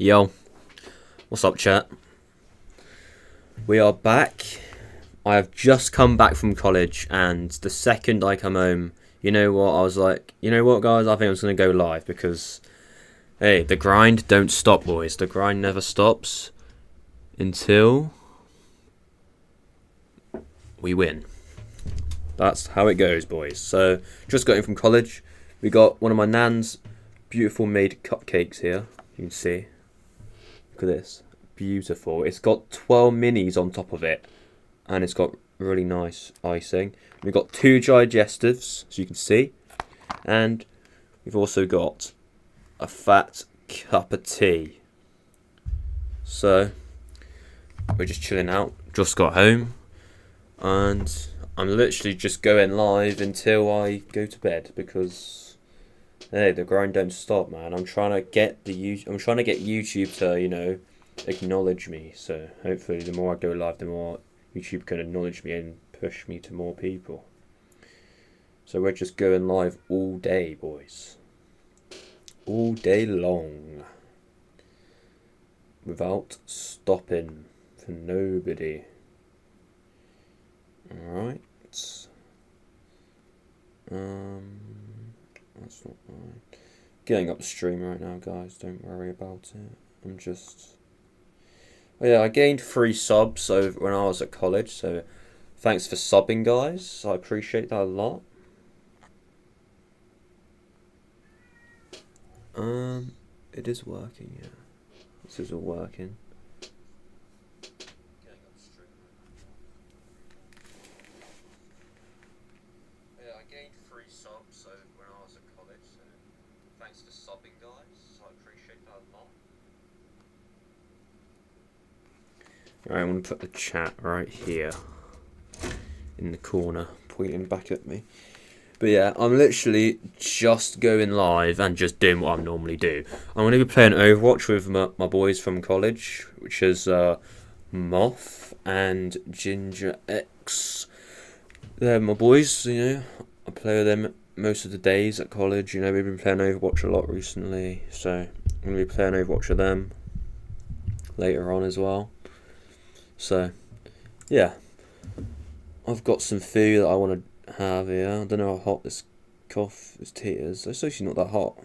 Yo, what's up, chat? We are back. I have just come back from college, and the second I come home, you know what? I was like, you know what, guys? I think I'm just gonna go live because, hey, the grind don't stop, boys. The grind never stops until we win. That's how it goes, boys. So, just got in from college. We got one of my nan's beautiful made cupcakes here. You can see. Look at this. Beautiful. It's got 12 minis on top of it. And it's got really nice icing. We've got 2 digestives, as you can see. And we've also got a fat cup of tea. So, we're just chilling out. Just got home. And I'm literally just going live until I go to bed. Because, hey, the grind don't stop, man. I'm trying to get YouTube to, you know, acknowledge me. So, hopefully, the more I go live, the more YouTube can acknowledge me and push me to more people. So we're just going live all day, boys. All day long. Without stopping for nobody. Alright. That's not right. Getting up the stream right now, guys. Don't worry about it. I'm just... Oh yeah, I gained 3 subs over when I was at college, so thanks for subbing, guys. I appreciate that a lot. It is working, yeah. This is all working. Yeah, I gained 3 subs over when I was at college, so thanks for subbing, guys. I appreciate that a lot. Alright, I'm going to put the chat right here in the corner, pointing back at me. But yeah, I'm literally just going live and just doing what I normally do. I'm going to be playing Overwatch with my boys from college, which is Moth and Ginger X. They're my boys, you know. I play with them most of the days at college. You know, we've been playing Overwatch a lot recently, so I'm going to be playing Overwatch with them later on as well. So, yeah, I've got some food that I want to have here. I don't know how hot this tea is. It's actually not that hot.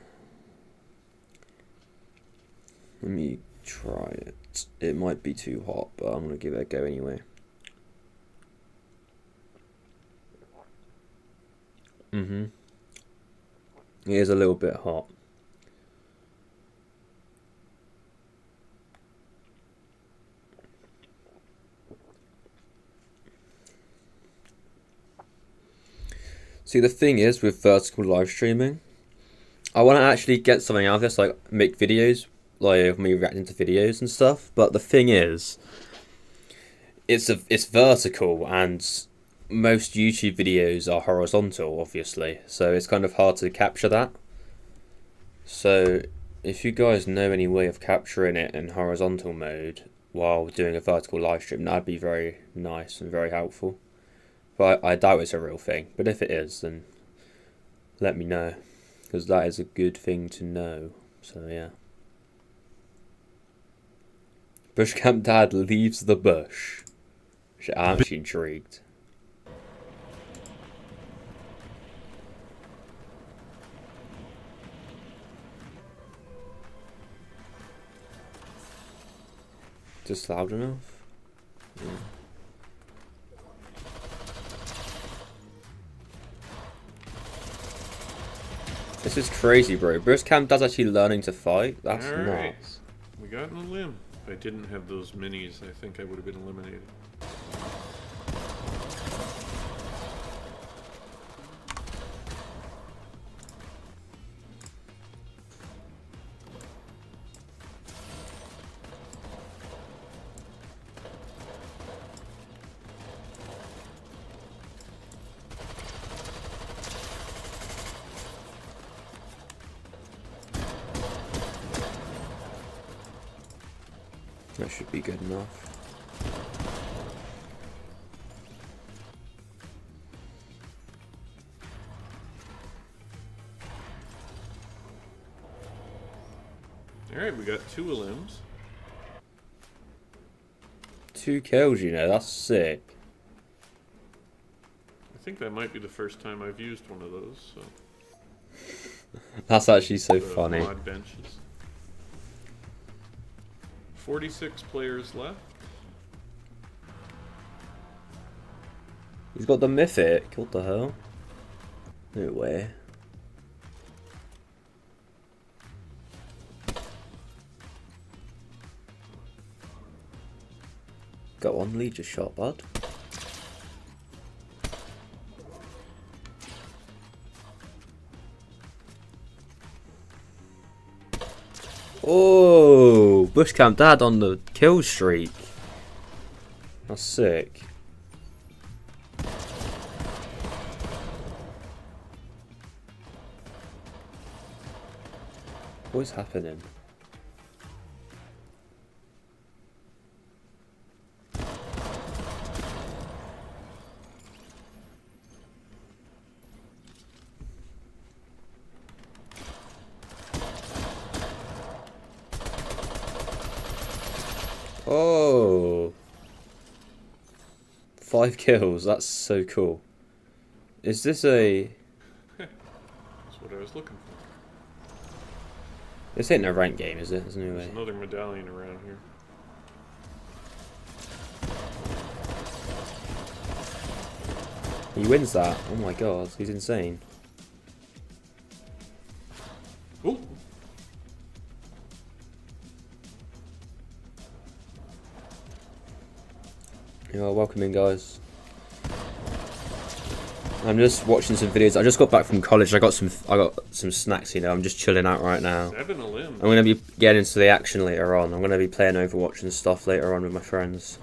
Let me try it. It might be too hot, but I'm going to give it a go anyway. It is a little bit hot. See, the thing is with vertical live streaming, I want to actually get something out of this, like make videos, like of me reacting to videos and stuff. But the thing is, it's vertical, and most YouTube videos are horizontal, obviously. So it's kind of hard to capture that. So if you guys know any way of capturing it in horizontal mode while doing a vertical live stream, that'd be very nice and very helpful. But I doubt it's a real thing. But if it is, then let me know. Because that is a good thing to know. So, yeah. Bushcamp Dad leaves the bush. I'm actually intrigued. Just loud enough? Yeah. This is crazy, bro. Bushcamp Dad's actually learning to fight. That's nuts. We got on a limb. If I didn't have those minis, I think I would have been eliminated. That should be good enough. Alright, we got 2 limbs. 2 kills, you know, that's sick. I think that might be the first time I've used one of those, so. That's actually so The funny. mod benches. 46 players left. He's got the mythic. What the hell? No way. Go on, lead your shot, bud. Oh, Bushcamp Dad on the kill streak. That's sick. What is happening? Oh, 5 kills. That's so cool. Is this a? That's what I was looking for. This ain't no rank game, is it? There's no There's way. another medallion around here. He wins that. Oh my god, he's insane. Oh! Yeah, welcome in, guys. I'm just watching some videos. I just got back from college. I got some snacks. You know, I'm just chilling out right now. 7 a limb. I'm gonna be getting into the action later on. I'm gonna be playing Overwatch and stuff later on with my friends.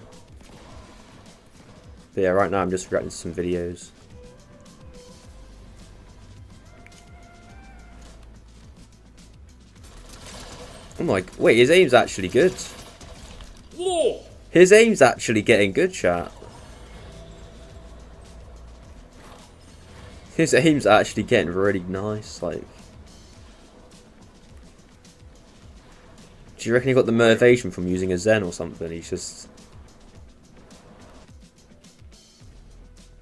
But yeah, right now I'm just reacting to some videos. I'm like, wait, his aim's actually good. Whoa! His aim's actually getting good, chat. His aim's actually getting really nice, like. Do you reckon he got the motivation from using a Zen or something? He's just...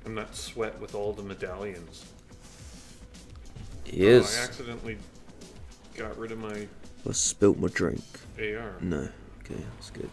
I'm not sweat with all the medallions. He Oh, is. I accidentally got rid of my I spilt my drink. AR. No. Okay, that's good.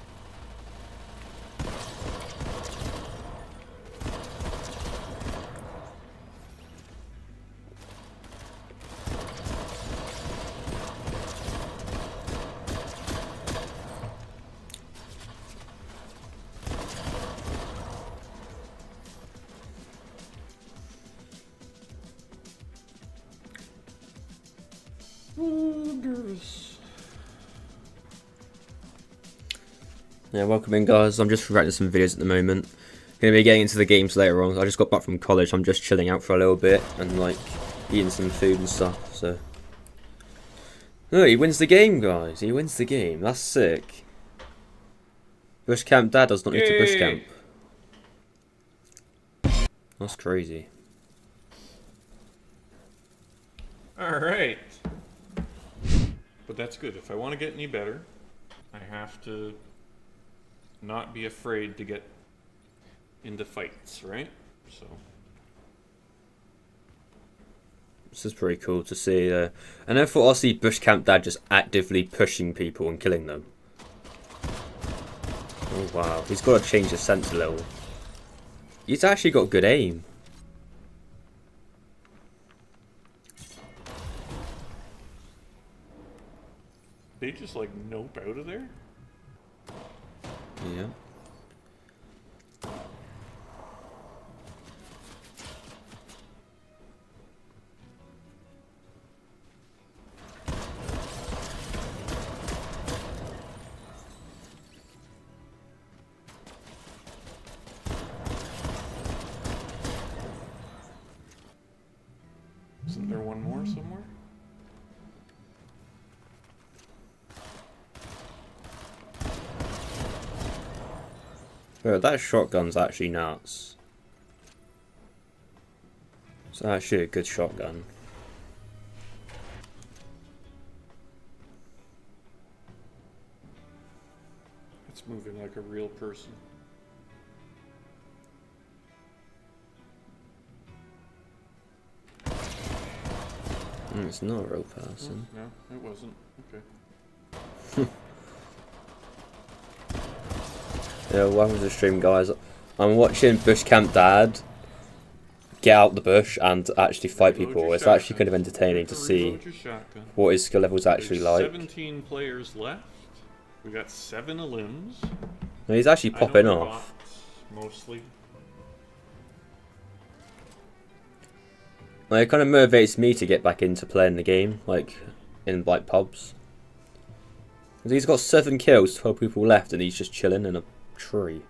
Yeah, welcome in, guys. I'm just reacting to some videos at the moment. Gonna be getting into the games later on. I just got back from college. I'm just chilling out for a little bit and like eating some food and stuff. So, no, he wins the game, guys. He wins the game. That's sick. Bushcamp Dad does not need to bush camp. That's crazy. Alright. But that's good. If I want to get any better, I have to not be afraid to get into fights, right? So. This is pretty cool to see. And I thought I'll see Bushcamp Dad just actively pushing people and killing them. Oh wow, he's got to change his sense a little. He's actually got good aim. They just like nope out of there? Yeah. Isn't there one more somewhere? Bro, that shotgun's actually nuts. It's actually a good shotgun. It's moving like a real person. It's not a real person. No, it wasn't. Okay. Yeah, welcome to the stream, guys. I'm watching Bush Camp Dad get out the bush and actually fight Reload people. your It's actually shotgun. kind of entertaining to see Reload your shotgun. what his skill level's actually There's like. 17 players left. We got 7 limbs. No, he's actually popping I know they're off. bots, mostly. Like, it kind of motivates me to get back into playing the game, like in like pubs. 'Cause he's got 7 kills, 12 people left, and he's just chilling in a tree.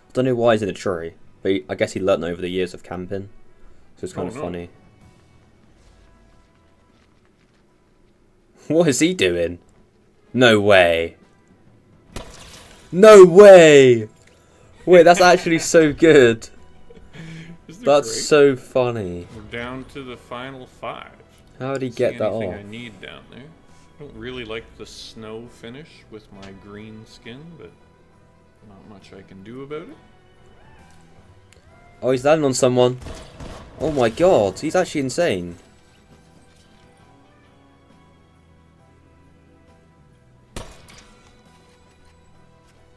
I don't know why he's in a tree, but I guess he learnt over the years of camping, so it's kind of funny. What is he doing? No way. No way! Wait, that's actually so good. Isn't it That's great? so funny. We're down to the final 5. How did he See get that anything off? I need down there. I don't really like the snow finish with my green skin, but not much I can do about it. Oh, he's landing on someone. Oh my god, he's actually insane.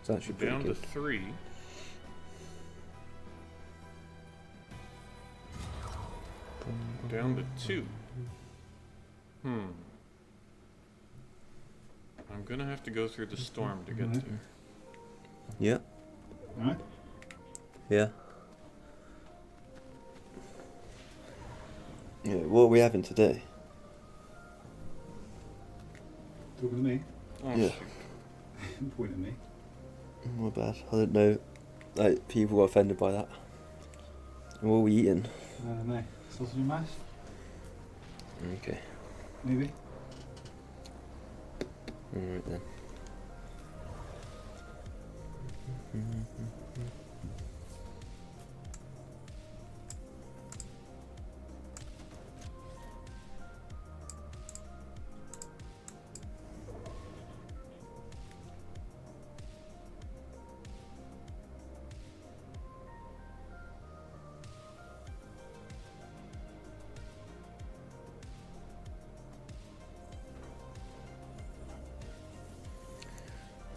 It's actually pretty Down to good. 3. Down to 2. I'm gonna have to go through the storm to get there. Yeah, Alright. yeah. Yeah, what are we having today? Talking to me? Oh, Yeah. shoot. Point at me. My bad, I didn't know like people got offended by that. What are we eating? I don't know. Sausage and mash? Okay, Maybe? alright then.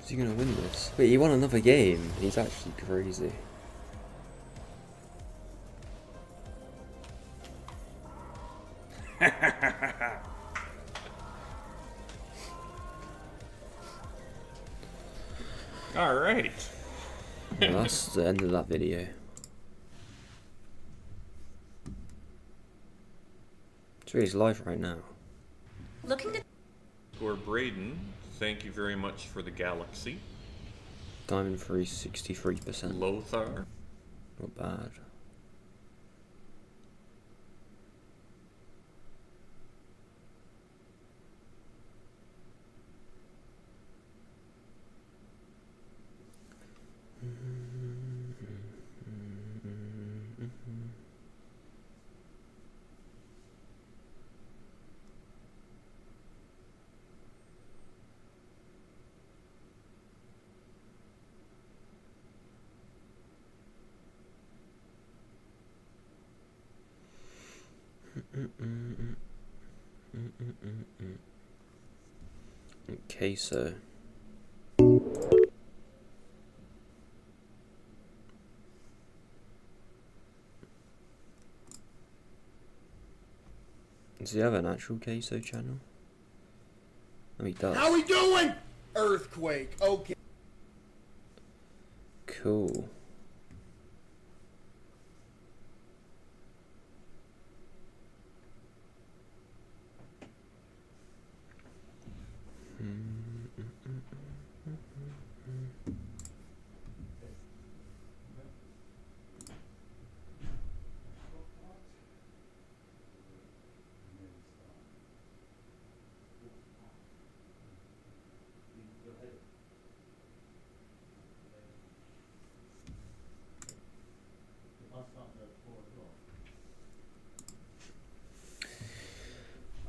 Is he gonna win this? Wait, he won another game. He's actually crazy. Alright. Well, that's the end of that video. So he's live right now. Looking to For Braden, thank you very much for the galaxy. Diamond free 63%. Lothar, Not bad. Okay, so does he have an actual queso channel? Oh, he does. How we doing? Earthquake. Okay. Cool.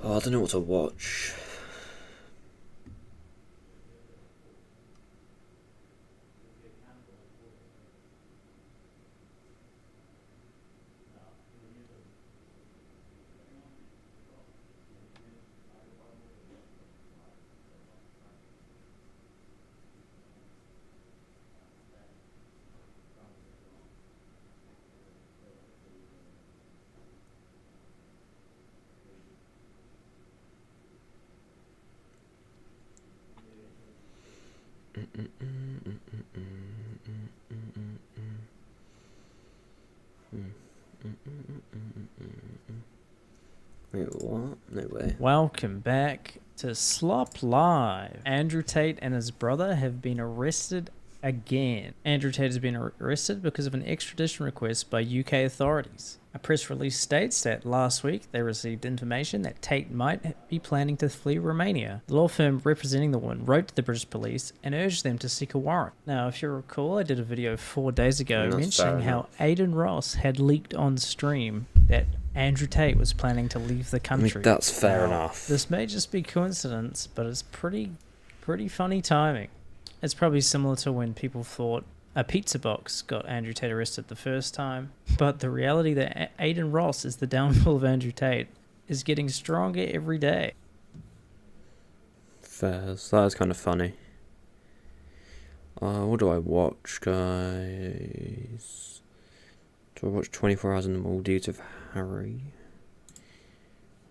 Oh, I don't know what to watch. Wait, what? No way. Welcome back to Slop Live. Andrew Tate and his brother have been arrested again. Andrew Tate has been arrested because of an extradition request by UK authorities. A press release states that last week they received information that Tate might be planning to flee Romania. The law firm representing the woman wrote to the British police and urged them to seek a warrant. Now, if you recall, I did a video 4 days ago That's mentioning fair how Aidan Ross had leaked on stream that Andrew Tate was planning to leave the I country. mean, that's fair Now, enough. This may just be coincidence, but it's pretty funny timing. It's probably similar to when people thought a pizza box got Andrew Tate arrested the first time, but the reality that Aidan Ross is the downfall of Andrew Tate is getting stronger every day. Fair. So that is kind of funny. What do I watch, guys? Do I watch 24 Hours in the Maldives of Harry?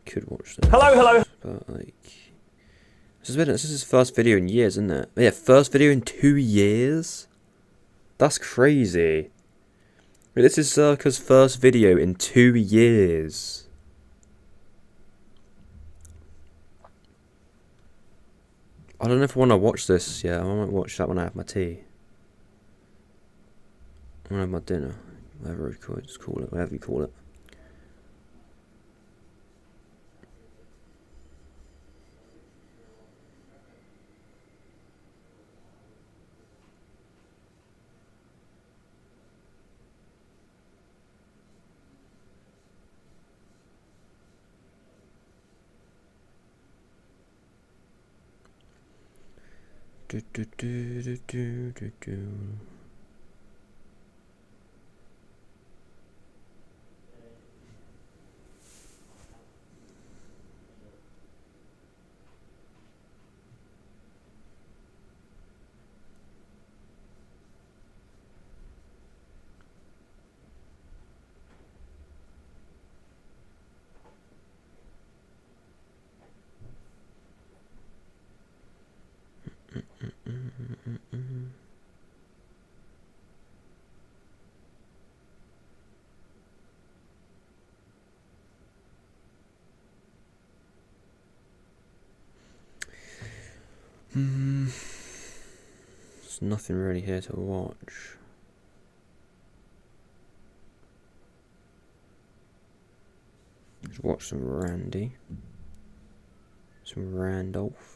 Could watch this. Hello. But like, this is his first video in years, isn't it? Yeah, first video in 2 years. That's crazy. Wait, this is Circa's first video in 2 years. I don't know if I want to watch this. Yeah, I might watch that when I have my tea. When I have my dinner. Whatever you call it, whatever you call it. Do, do, do, do, do, do, do. There's nothing really here to watch. Let's watch some Randy. Some Randolph.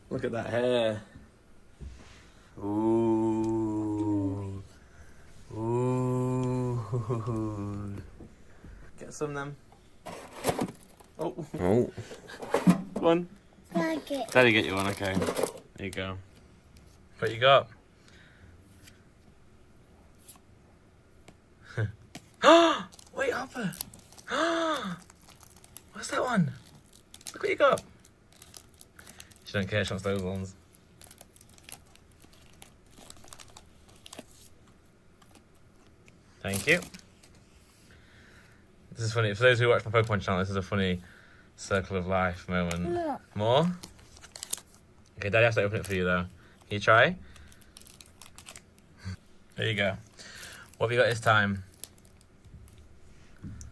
Look at that hair. Ooh. Ooh. Get some of them. Oh, Oh, one. Daddy get you one, okay. There you go. What you got? Wait, Hopper. What's that one? Look what you got. She don't care, she wants those ones. Thank you. This is funny. For those who watch my Pokemon channel, this is a funny circle of life moment. No. More? Okay, Daddy has to open it for you though. Can you try? There you go. What have you got this time?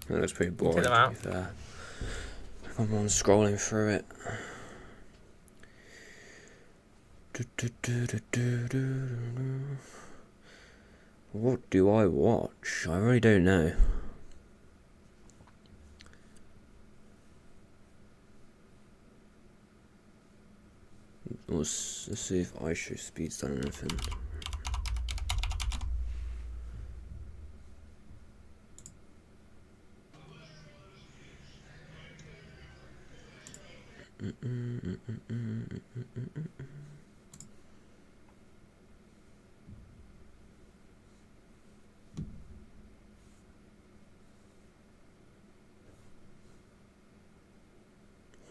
that looks pretty boring. Take them out. To be fair. I'm on scrolling through it. What do I watch? I really don't know. Let's see if Aisha Speed's done anything.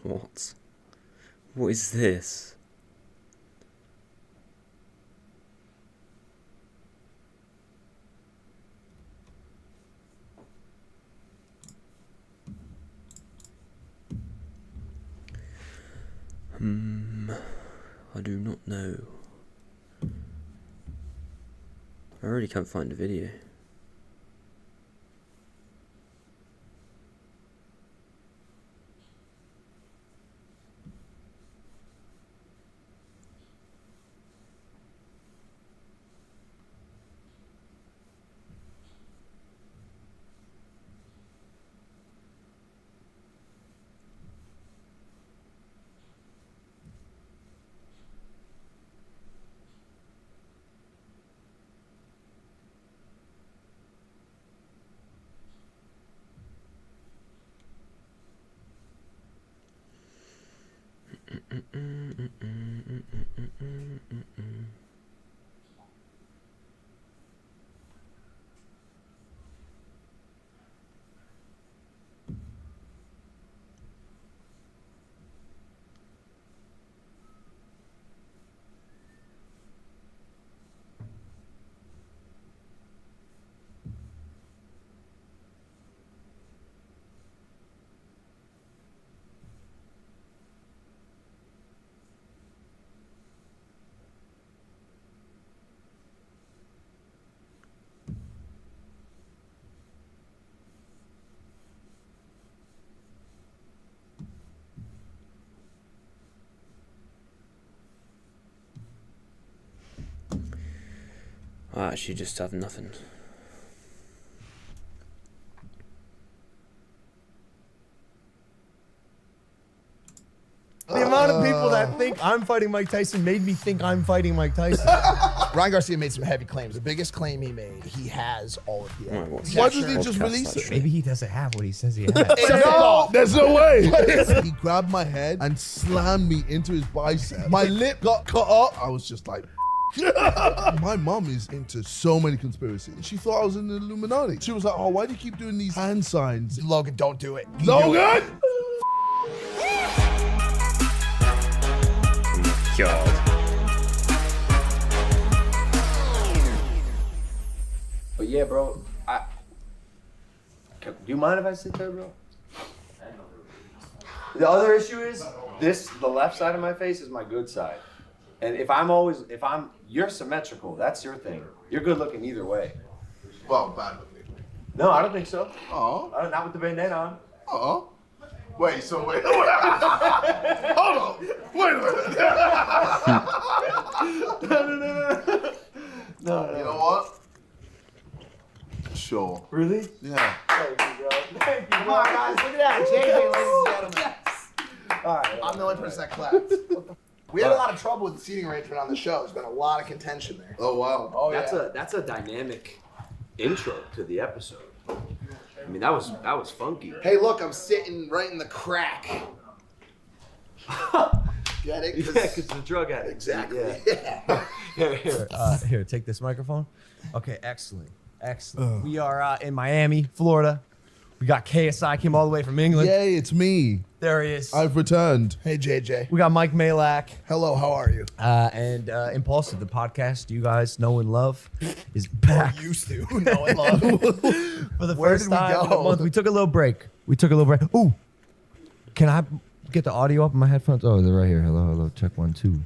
What? What is this? I do not know. I really can't find the video. I actually just have nothing. The amount of people that think I'm fighting Mike Tyson made me think I'm fighting Mike Tyson. Ryan Garcia made some heavy claims. The biggest claim he made, he has all of the Right, evidence. what's Why did he just Podcast, release that's it? true. Maybe he doesn't have what he says he has. No, there's no way. He grabbed my head and slammed me into his bicep. My lip got cut up. I was just like, my mom is into so many conspiracies. She thought I was in the Illuminati. She was like, oh, why do you keep doing these hand signs? Logan, don't do it. You do it. Logan! God. But yeah, bro, do you mind if I sit there, bro? The other issue is the left side of my face is my good side. And you're symmetrical, that's your thing. You're good looking either way. Well, bad looking. No, I don't think so. Oh. Not with the bandana on. Oh. Wait. Hold on. Wait a minute. No. You know what? Sure. Really? Yeah. Thank you, bro. Thank you, bro. Come on, guys, look at that. JJ, ladies and gentlemen. All right. I'm the only person that clapped. We had a lot of trouble with the seating arrangement on the show. There's been a lot of contention there. Oh, wow. Oh, That's a dynamic intro to the episode. I mean, that was funky. Hey, look, I'm sitting right in the crack. Get it? Yeah, because the drug addict. Exactly. Yeah. Here, take this microphone. Okay, excellent. We are in Miami, Florida. We got KSI, came all the way from England. Yay, it's me. There he is. I've returned. Hey, JJ. We got Mike Malak. Hello, how are you? And Impulsive, the podcast you guys know and love, is back. Used to know and love. For the Where first did we time in a go? month. We took a little break. Ooh, can I get the audio up in my headphones? Oh, they're right here. Hello. Check 1 2.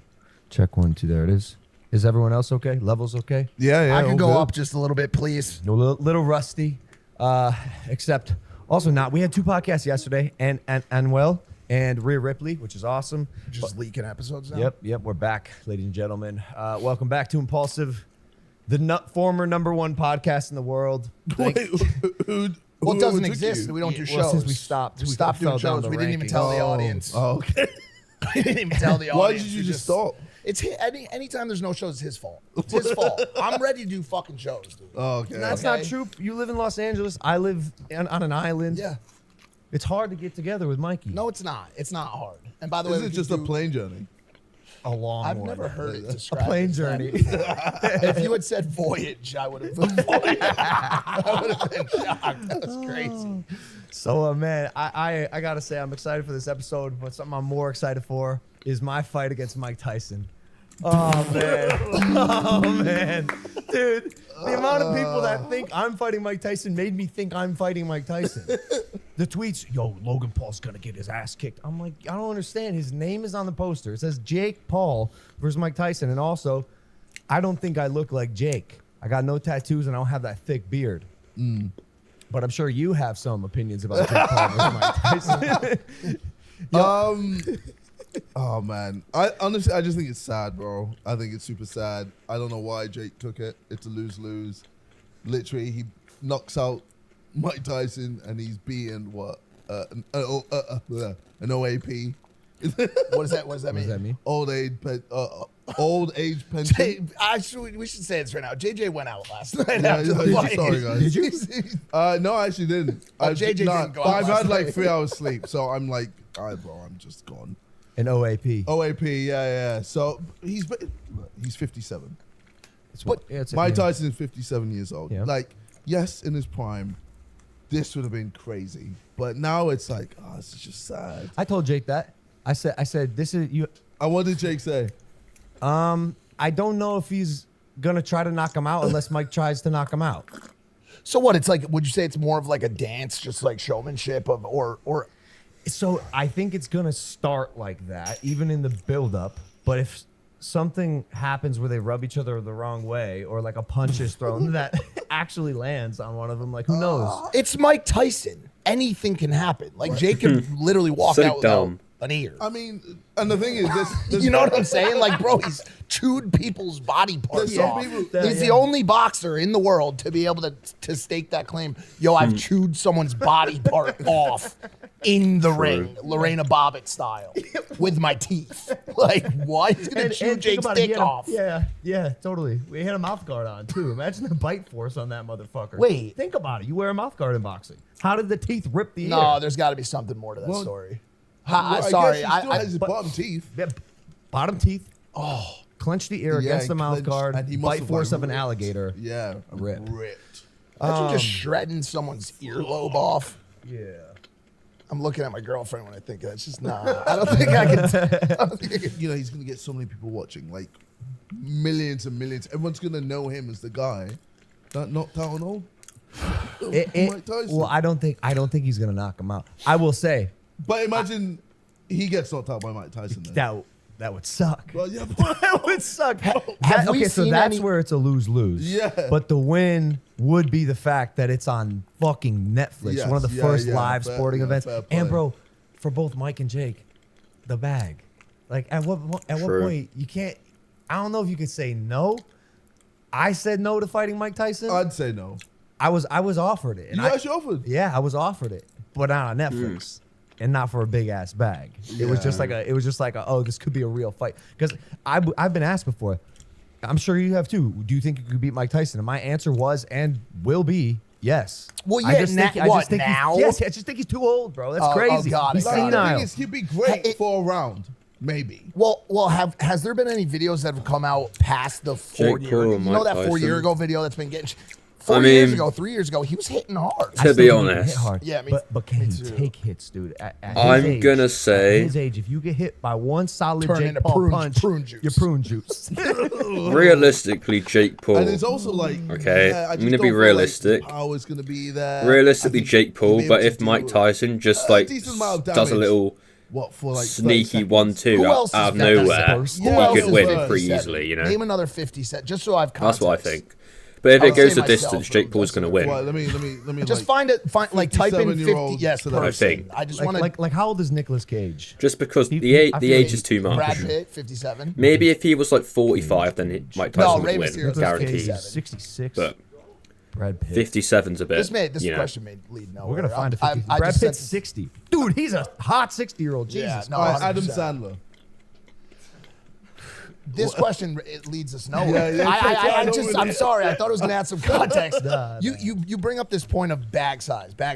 Check 1 2. There it is. Is everyone else okay? Levels okay? Yeah. I all could go good. up just a little bit, please. A little rusty. Except also not. We had 2 podcasts yesterday, and Rhea Ripley, which is awesome. Just leaking episodes now. Yep. We're back, ladies and gentlemen. Welcome back to Impulsive, the former #1 podcast in the world. Wait, Well, it doesn't took exist. you? We don't do Well, shows. since we stopped We stopped doing fell down shows. the We didn't even rankings. tell the audience. Oh, okay. We didn't even tell the Why audience. did you We just stop? It's anytime there's no shows, it's his fault. It's his fault. I'm ready to do fucking shows, dude. Oh, okay. That's Okay. not true. You live in Los Angeles. I live on an island. Yeah. It's hard to get together with Mikey. No, it's not. It's not hard. And by the way, This we is could just a do- plane journey. A long I've one. never heard it A described. plane as that. journey. If you had said voyage, I would have been shocked. That was crazy. So, man, I gotta say I'm excited for this episode, but something I'm more excited for is my fight against Mike Tyson. Oh man, dude, the amount of people that think I'm fighting Mike Tyson made me think I'm fighting Mike Tyson. the tweets, yo, Logan Paul's gonna get his ass kicked. I'm like, I don't understand. His name is on the poster. It says Jake Paul versus Mike Tyson. And also, I don't think I look like Jake. I got no tattoos and I don't have that thick beard. But I'm sure you have some opinions about Jake Paul versus Mike Tyson. Oh man, I honestly just think it's sad, bro. I think it's super sad. I don't know why Jake took it. It's a lose-lose. Literally, he knocks out Mike Tyson and he's beating what an OAP. What does that What does that mean? Old age pension. Actually, we should say this right now. JJ went out last night Yeah, after the fight. sorry, guys. Did you? No, I actually didn't. JJ didn't go out I've last had like night. 3 hours sleep, so I'm like, all right, bro, I'm just gone. An OAP. OAP, yeah. So he's 57. It's Mike Tyson is 57 years old. Yeah. Like, yes, in his prime, this would have been crazy, but now it's like, oh, it's just sad. I told Jake that. I said, this is you. What did Jake say? I don't know if he's gonna try to knock him out unless Mike tries to knock him out. So what? It's like, would you say it's more of like a dance, just like showmanship of, or So I think it's gonna start like that, even in the build-up. But if something happens where they rub each other the wrong way, or like a punch is thrown that actually lands on one of them, like who knows? it's Mike Tyson. Anything can happen. Like Jake can literally walk So out without dumb. an ear. I mean, and the thing is, this You know what I'm saying? Like, bro, he's chewed people's body parts There's some off. people- He's the only boxer in the world to be able to stake that claim. Yo, I've chewed someone's body part off in the ring, Lorena Bobbitt style, with my teeth. Like, why? He's gonna chew think Jake's about it, he dick had a- off. Yeah, totally. We had a mouth guard on too. Imagine the bite force on that motherfucker. Wait. Think about it. You wear a mouth guard in boxing. How did the teeth rip the No, ear? there's got to be something more to that Well, story. Well, I Sorry, guess he still has his but- bottom teeth. Yeah, bottom teeth. Oh, clench the ear Yeah, against the and mouth clenched, guard. and he must Bite have, force like, of an ripped. alligator. Yeah, Ripped. Imagine just shredding someone's earlobe off. Yeah. I'm looking at my girlfriend when I think of that. It's just, nah. I don't think I can. I don't think I can. You know, he's gonna get so many people watching, like millions and millions. Everyone's gonna know him as the guy that knocked out on Mike Tyson. Well, I don't think he's gonna knock him out. I will say But imagine he gets knocked out by Mike Tyson. Then. that would suck. Well, yeah, but That would suck. have we Okay, so seen that's any- where it's a lose-lose. Yeah. But the win would be the fact that it's on fucking Netflix, Yes, one of the yeah, first yeah, live fair- sporting yeah, events. fair play. And bro, for both Mike and Jake, the bag. Like at what True. point you can't? I don't know if you could say no. I said no to fighting Mike Tyson. I'd say no. I was offered it. And You actually offered. Yeah, I was offered it, but not on Netflix, and not for a big ass bag. It was just like oh, this could be a real fight. Because I've been asked before. I'm sure you have too. Do you think you could beat Mike Tyson? And my answer was and will be yes. Well, I yeah, just na- think, I what, just think now? Yes, I just think he's too old, bro. That's Oh, crazy. God, He's I got it. The senile. thing is, he'd be great for a round, maybe. Well, has there been any videos that have come out past the 4 Jake year? Paul You and know Mike that 4 year Tyson. ago video that's been getting. I 4 years mean- ago, 3 years ago, he was hitting hard. To I be still think he can honest. hit hard. Yeah, but can me he too. take hits, dude? At his I'm age, gonna say- at his age, if you get hit by one solid Turn Jake into Paul prune- punch, prune juice. you're prune juice. Realistically, Jake Paul. And it's also like, Okay, yeah, I I'm just gonna be don't feel realistic. Like the power's gonna be there. Realistically, I think Jake he'll Paul. be But able if to Mike do Tyson just a like decent amount of does a damage. little What for like 30 sneaky seconds. 1-2 Who out, else out of has got that nowhere, first? he Who else could is win got it pretty 57? easily. You know, Name another 50 set, just so I've context. that's what I think. But if I it would goes say the myself, distance, but Jake Paul's that's gonna it. win. Well, let me Just like, like type in 50. 57-year-old Yes, to the- person. I think. I just want to. like how old is Nicolas Cage? Just because He- the I the feel age like is too much. Brad Pitt, 57. Maybe if he was like 45, then Mike Tyson Rey would Mysterio's win, like guaranteed. 57. 66. But Brad Pitt. 57's a bit. This you know. question may lead nowhere. We're gonna find a 50. I Brad just Pitt's sent- 60. Dude, he's a hot 60-year-old. Yeah, Jesus. no, All right, Adam 100%. Sandler. This question it leads us nowhere. Yeah, I'm really. sorry. I thought it was gonna add some context. Nah, You bring up this point of bag size. I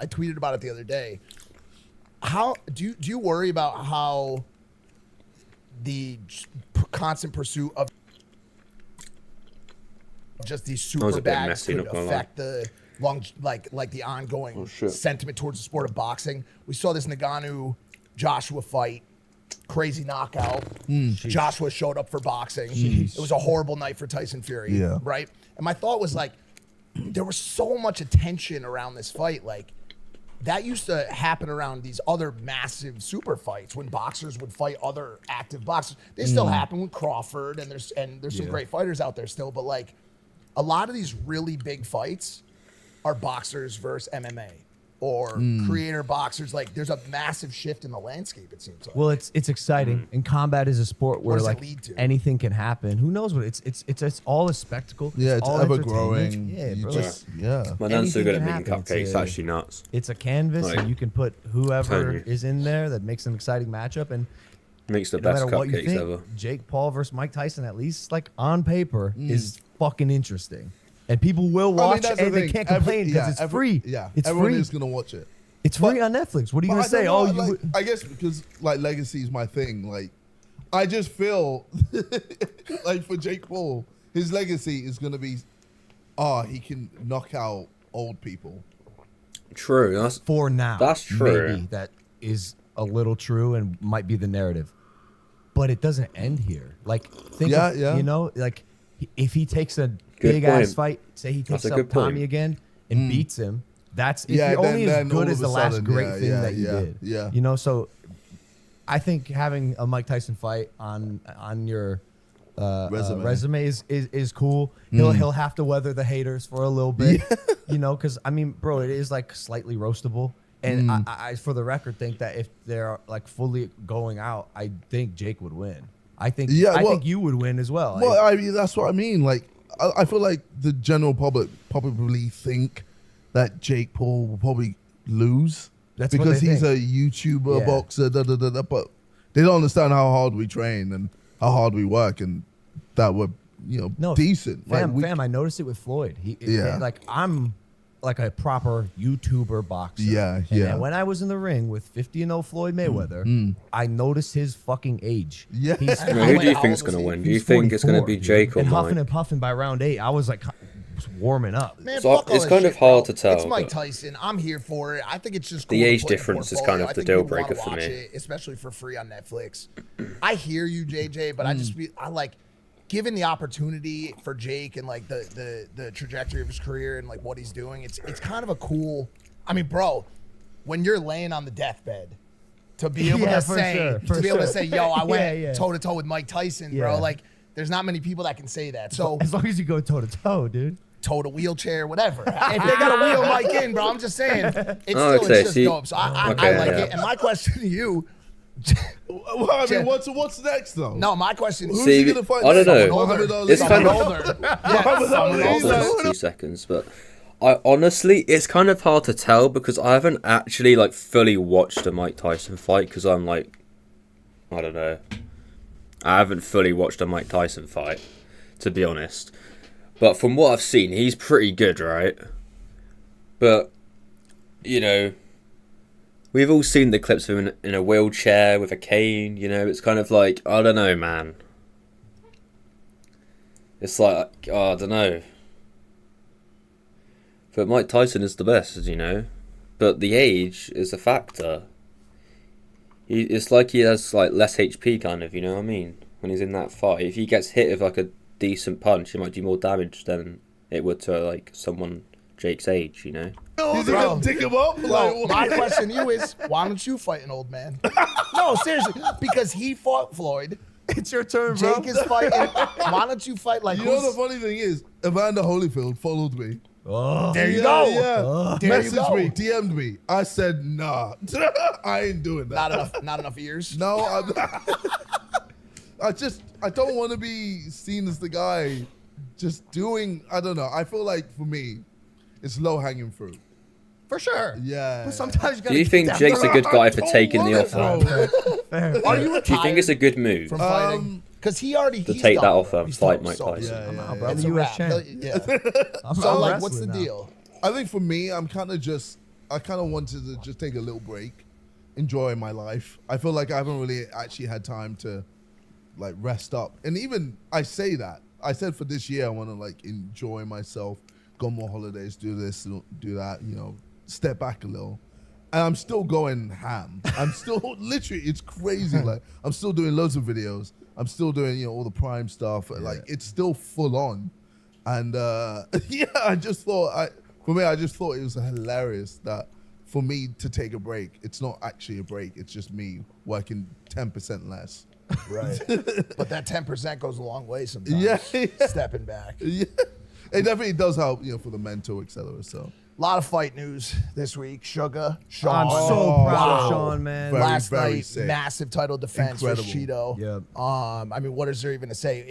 tweeted about it the other day. How do you worry about how the constant pursuit of just these That was super a bit bags messy, could not gonna lie. affect the like the ongoing shit. sentiment towards the sport of boxing? We saw this Ngannou Joshua fight. Crazy knockout. Joshua showed up for boxing. It was a horrible night for Tyson Fury. Yeah. Right? And my thought was like, there was so much attention around this fight. Like, that used to happen around these other massive super fights when boxers would fight other active boxers. They still happen with Crawford, and there's some great fighters out there still, but like a lot of these really big fights are boxers versus MMA or creator boxers. Like there's a massive shift in the landscape, it seems like. Well, it's exciting, and combat is a sport where does it like lead to? anything can happen. Who knows what it's all a spectacle. Yeah, it's all ever entertainment. growing. Yeah, You bro. just, yeah. My nan's so Anything good at can making happen. cupcakes. It's It's a- actually nuts. It's a canvas, Like, and you can put whoever telling you. is in there that makes an exciting matchup. And Makes the no best matter what you cupcakes think, ever. Jake Paul versus Mike Tyson, at least like on paper, is fucking interesting. And people will watch, that's the and they thing. can't complain because it's free. Yeah, it's everyone free. is gonna watch it. It's free on Netflix. What are you But gonna say? I Oh, don't know, you. like, I guess because like legacy is my thing. Like, I just feel like for Jake Paul, his legacy is gonna be, he can knock out old people. True. That's For now, That's true. Maybe that is a little true and might be the narrative, but it doesn't end here. Like, think Yeah, of, yeah. you know, like if he takes a Good big ass point. fight, say he takes That's a up good point. Tommy again and beats him, that's if Yeah, you're only then as good all as of the a last sudden, great yeah, thing yeah, that you yeah, did. yeah. You know, so I think having a Mike Tyson fight on your resume is cool. He'll have to weather the haters for a little bit, you know, because I mean, bro, it is like slightly roastable. And I, for the record, think that if they're like fully going out, I think Jake would win. I think I think you would win as well. Well, I mean, that's what I mean. Like, I feel like the general public probably think that Jake Paul will probably lose That's what because they he's think. a YouTuber Yeah. boxer, but they don't understand how hard we train and how hard we work, and that we're No, decent. Fam, I noticed it with Floyd. Like I'm like a proper YouTuber boxer. Yeah, And yeah. then when I was in the ring with 50-0 Floyd Mayweather, I noticed his fucking age. Yeah. He's Who do you think's gonna win? Do you think it's gonna be Jake or and huffing Mike? and puffing by round 8. I was like warming up. Man, So fuck all it's that kind of shit, bro. hard to tell, It's Mike but- Tyson. I'm here for it. I think it's just The cool to age put in a difference is portfolio. kind of I the think deal people wanna breaker for watch me. it, especially for free on Netflix. I hear you, JJ, but I like given the opportunity for Jake and like the trajectory of his career and like what he's doing. It's kind of a cool. I mean, bro, when you're laying on the deathbed. To be able Yeah, to for say, sure, for to be able to sure. say, yo, I went Yeah. toe to toe with Mike Tyson, bro. Yeah. Like, there's not many people that can say that. So As long as you go toe to toe, dude. toe to wheelchair, whatever. If they got to wheel Mike in, bro, I'm just saying, it's Oh, still okay, it's just see- dope. So I okay, like yeah. it. And my question to you, Well, I mean, what's next though? no, my question Who's is, See, he gonna fight? I don't next? know. Muhammad Ali? It's kind of- older. Yeah, someone Ali. older. 2 seconds, but I honestly, it's kind of hard to tell because I haven't actually like fully watched a Mike Tyson fight because I'm like, I don't know, I haven't fully watched a Mike Tyson fight, to be honest. But from what I've seen, he's pretty good, right? But you know, we've all seen the clips of him in a wheelchair with a cane. You know, it's kind of like, I don't know, man. It's like, I don't know. But Mike Tyson is the best, as you know. But the age is a factor. It's like he has like less HP, kind of. You know what I mean? When he's in that fight, if he gets hit with like a decent punch, it might do more damage than it would to like someone Jake's age. You know? Is he gonna dig him up? Well, Like, my question to you is, why don't you fight an old man? No, seriously, because he fought Floyd. It's your turn, bro. Jake is fighting. Why don't you fight like you know the who's? funny thing is, Evander Holyfield followed me. Oh. There you Yeah, go. yeah. There you Messaged go. me, DM'd me. I said, nah, I ain't doing that. Not enough ears. No, I don't want to be seen as the guy just doing, I don't know. I feel like for me, it's low hanging fruit. For sure. Yeah. But sometimes you gotta Do you get think down Jake's to a good guy for don't taking the want it, offer? bro. Are you retired Do you think it's a good move? from fighting? Because he's take that done. offer and He's fight done. Mike So, Tyson? Yeah, I'm yeah, out, yeah. bro. I'm It's the a US wrap. champ. Yeah. I'm So like, wrestling what's the now. deal? I think for me, I kind of wanted to just take a little break, enjoy my life. I feel like I haven't really actually had time to like rest up. And even I say that, I said for this year, I want to like enjoy myself, go on more holidays, do this, do that, you know, step back a little. And I'm still going ham. I'm still literally, it's crazy. Like I'm still doing loads of videos. I'm still doing, you know, all the Prime stuff. Like it's still full on. And yeah, I just thought it was hilarious that for me to take a break. It's not actually a break. It's just me working 10% less. Right. But that 10% goes a long way sometimes. Yeah. Stepping back. Yeah. It definitely does help, for the mental, etc. So A lot of fight news this week. Sugar, Sean. I'm so proud of Wow. Sean, man. Very, Last very night, sick. massive title defense Incredible. for Cheeto. Yep. I mean, what is there even to say?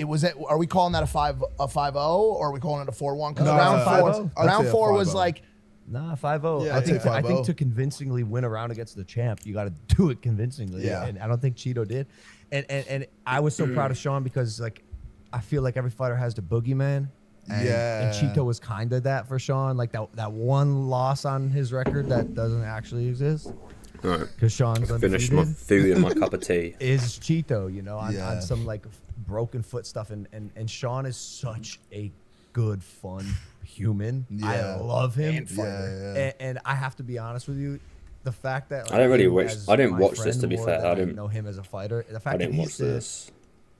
Are we calling that a 5-0 or are we calling it a 4-1? Because No, round 5-0. four, I'd round say a four was 5-0. like, Nah, 5-0. Yeah, I think I'd say I think 5-0. to convincingly win a round against the champ, you got to do it convincingly. Yeah. And I don't think Cheeto did. And I was so proud of Sean because like I feel like every fighter has the boogeyman. And Cheeto was kind of that for Sean, like that one loss on his record that doesn't actually exist All right. because Sean's Finish my undefeated. food and my cup of tea. Is Cheeto, on Yeah. some like broken foot stuff, and Sean is such a good, fun human. I Yeah. love him, And fighter. Yeah. And I have to be honest with you, the fact that I don't really him watch- as I didn't my watch this, to friend be more fair. than I didn't- know him as a fighter. The I fact that didn't he's watch the this.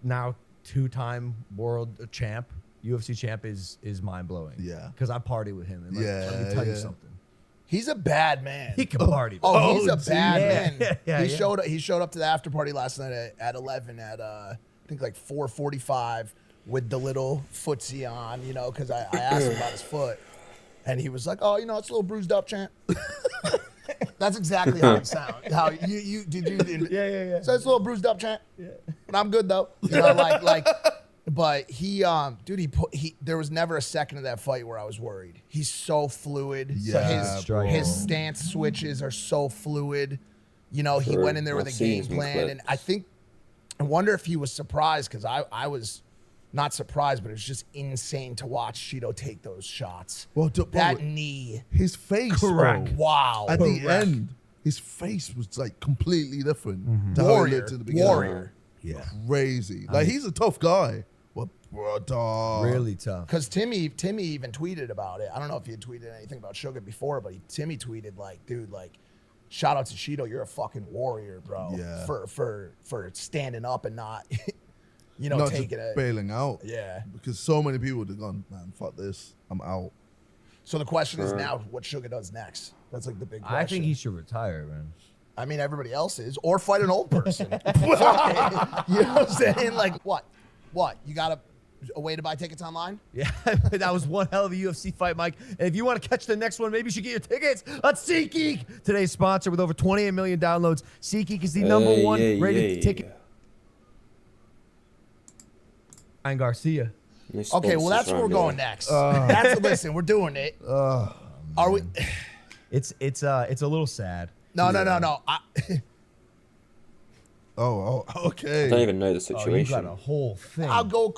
now 2-time world champ, UFC champ is mind blowing. Yeah. because I party with him. And let me Yeah, tell you yeah. something. he's a bad man. He can party. Oh, he's a dude. bad Yeah. man. Yeah, he yeah. showed up to the after party last night at 11 at I think like 4:45 with the little footsie on, because I asked him about his foot, and he was like, "Oh, it's a little bruised up, champ." That's exactly how it sounds. How you Yeah. So it's a little bruised up, champ. Yeah. But I'm good though. But he, there was never a second of that fight where I was worried. He's so fluid. Yeah, bro. His stance switches are so fluid. He True. went in there with I've a seen game some plan, and clips. I wonder if he was surprised because I was not surprised, but it was just insane to watch Cheeto take those shots. Well, That knee, his face, Correct. bro. wow. At the end, his face was like completely different. to how he Warrior, looked in the beginning. warrior. Yeah, Crazy. Like he's a tough guy. But brother. really tough. Because Timmy even tweeted about it. I don't know if he had tweeted anything about Sugar before, but Timmy tweeted like, dude, like, shout out to Cheeto, you're a fucking warrior, bro. Yeah. For standing up and not, Not taking just it. bailing out. Yeah. Because so many people would have gone, man, fuck this. I'm out. So the question is now what Sugar does next. That's like the big question. I think he should retire, man. I mean, everybody else is, or fight an old person. Fuck it. You know what I'm saying? Like what? What? You got a way to buy tickets online? Yeah, that was one hell of a UFC fight, Mike. And if you want to catch the next one, maybe you should get your tickets on SeatGeek. Today's sponsor with over 28 million downloads. SeatGeek is the number one rated ticket. Ryan Garcia. No Okay, well that's sponsors where we're around going here. next. Listen, we're doing it. Are we? It's a little sad. No. Oh, okay. I don't even know the Oh, you situation. got a whole thing. I'll go.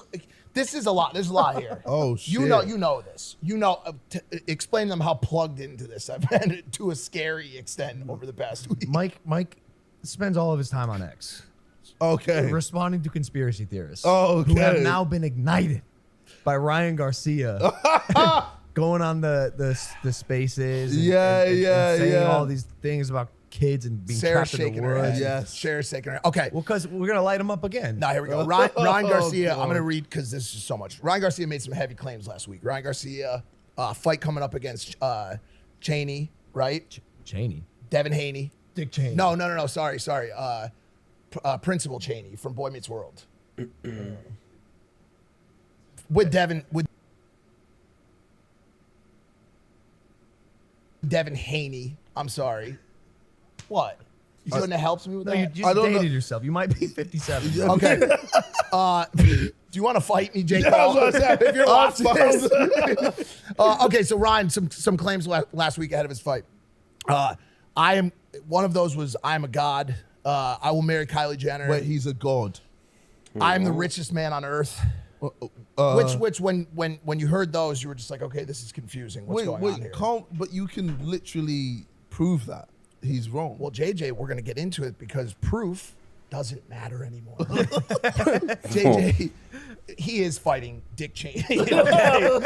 This is a lot. There's a lot here. Oh, shit. You know this. Explain to them how plugged into this I've been to a scary extent over the past week. Mike spends all of his time on X, Okay. responding to conspiracy theorists Oh, who have okay. now been ignited by Ryan Garcia going on the spaces. And, Yeah, and yeah, saying yeah. all these things about kids and being Sarah's trapped in shaking the her woods. head. Yes. Sarah's shaking her head. Okay. Well, because we're gonna light him up again. Now here we go. Ryan Garcia. God. I'm gonna read because this is so much. Ryan Garcia made some heavy claims last week. Ryan Garcia, fight coming up against Cheney, right? Cheney, Devin Haney. Dick Cheney. No. Sorry. Principal Cheney from Boy Meets World. with Devin Haney. I'm sorry. What? You doing that helps me with No, that? you just don't know. dated yourself. You might be 57. Okay. Do you want to fight me, Jake Paul? If you're watching this. Okay, so Ryan, some claims last week ahead of his fight. One of those was I'm a god. I will marry Kylie Jenner. Wait, he's a god. I'm the richest man on earth. Which when you heard those, you were just like, okay, this is confusing. What's going on here? But you can literally prove that he's wrong. Well, JJ, we're gonna get into it because proof doesn't matter anymore. JJ, he is fighting Dick Cheney. Okay?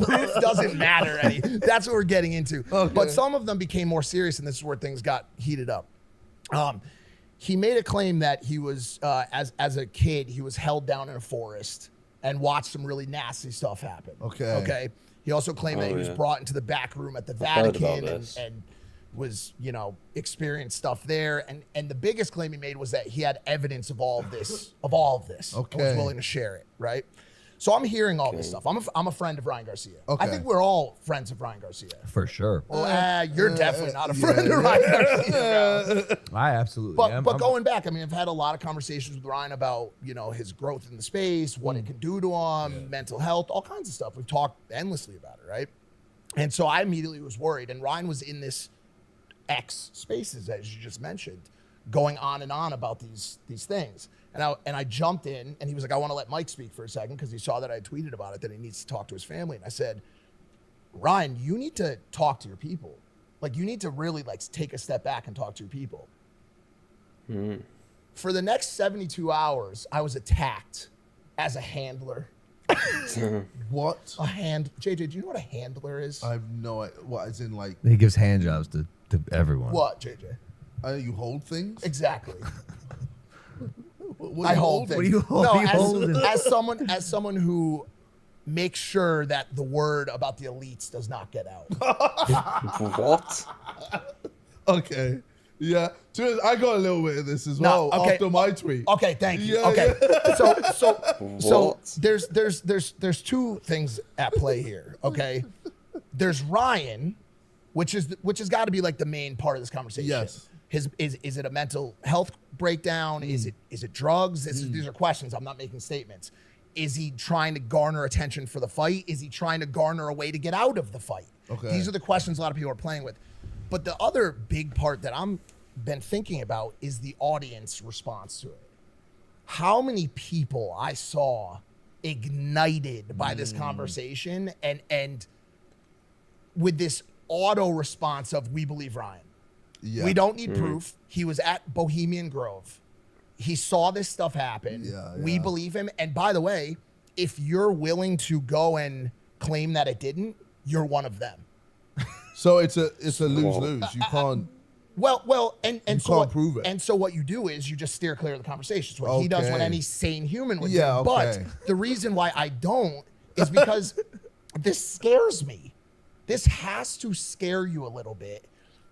Proof doesn't matter any. That's what we're getting into. Okay. But some of them became more serious, and this is where things got heated up. He made a claim that he was, as a kid, he was held down in a forest and watched some really nasty stuff happen. Okay. Okay. He also claimed that he was yeah. brought into the back room at the I've heard about Vatican this. and experienced stuff there. And the biggest claim he made was that he had evidence of all of this, and was Okay. willing to share it, right? So I'm hearing all this stuff. I'm a friend of Ryan Garcia. Okay. I think we're all friends of Ryan Garcia. For sure. Well, you're definitely not a friend of Ryan Garcia, bro. I absolutely But am. but going back, I mean, I've had a lot of conversations with Ryan about his growth in the space, what it can do to him, mental health, all kinds of stuff. We've talked endlessly about it, right? And so I immediately was worried. And Ryan was in this X spaces, as you just mentioned, going on and on about these things. And I jumped in, and he was like, I want to let Mike speak for a second because he saw that I tweeted about it, that he needs to talk to his family. And I said, Ryan, you need to talk to your people. Like, you need to really take a step back and talk to your people. For the next 72 hours, I was attacked as a handler. What? JJ, do you know what a handler is? I have no idea. What, as in like, he gives hand jobs to everyone. What, JJ? you hold things? Exactly. What I do you hold things? things. What are you holding? As someone who makes sure that the word about the elites does not get out. What? Okay. Yeah. I got a little bit of this as well after my tweet. Okay, thank you. Yeah, Okay. yeah. So What? there's two things at play here, okay? There's Ryan, which has got to be like the main part of this conversation. Yes. Is it a mental health breakdown? Is it drugs? These are questions. I'm not making statements. Is he trying to garner attention for the fight? Is he trying to garner a way to get out of the fight? Okay. These are the questions a lot of people are playing with. But the other big part that I'm been thinking about is the audience response to it. How many people I saw ignited by this conversation and with this auto response of, we believe Ryan. Yeah. We don't need proof. He was at Bohemian Grove. He saw this stuff happen. Yeah, We yeah. believe him. And by the way, if you're willing to go and claim that it didn't, you're one of them. So it's a lose-lose. You can't. Well, and You so can't what, prove it. And so what you do is you just steer clear of the conversation. It's what he does, what Okay. any sane human would Yeah, do. okay. But the reason why I don't is because this scares me. This has to scare you a little bit,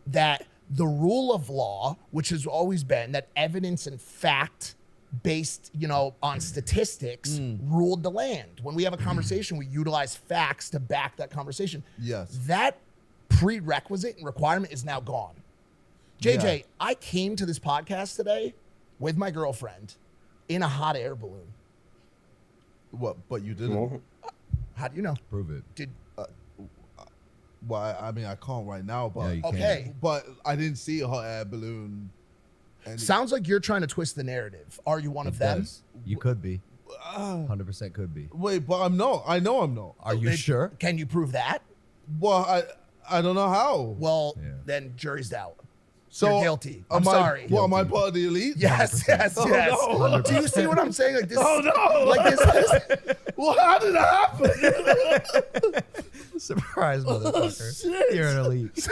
that the rule of law, which has always been that evidence and fact based, on statistics, ruled the land. When we have a conversation, we utilize facts to back that conversation. Yes. That prerequisite and requirement is now gone. JJ, Yeah. I came to this podcast today with my girlfriend in a hot air balloon. What? But you didn't. What? How do you know? Prove it. Well, I mean, I can't right now, but Yeah, you can. Okay. but I didn't see a hot air balloon. Sounds like you're trying to twist the narrative. Are you one of them? Does. You could be. 100% could be. Wait, but I'm not. I know I'm not. Are you sure? Can you prove that? Well, I don't know how. Well, Yeah. then jury's out. So You're guilty. I'm am I- sorry. What, am I part of the elite? Yes, yes, Oh, yes. no. Do you see what I'm saying? Like this. Oh, no. Like this. Well, how did that happen? Surprise, motherfucker. shit. You're an elite.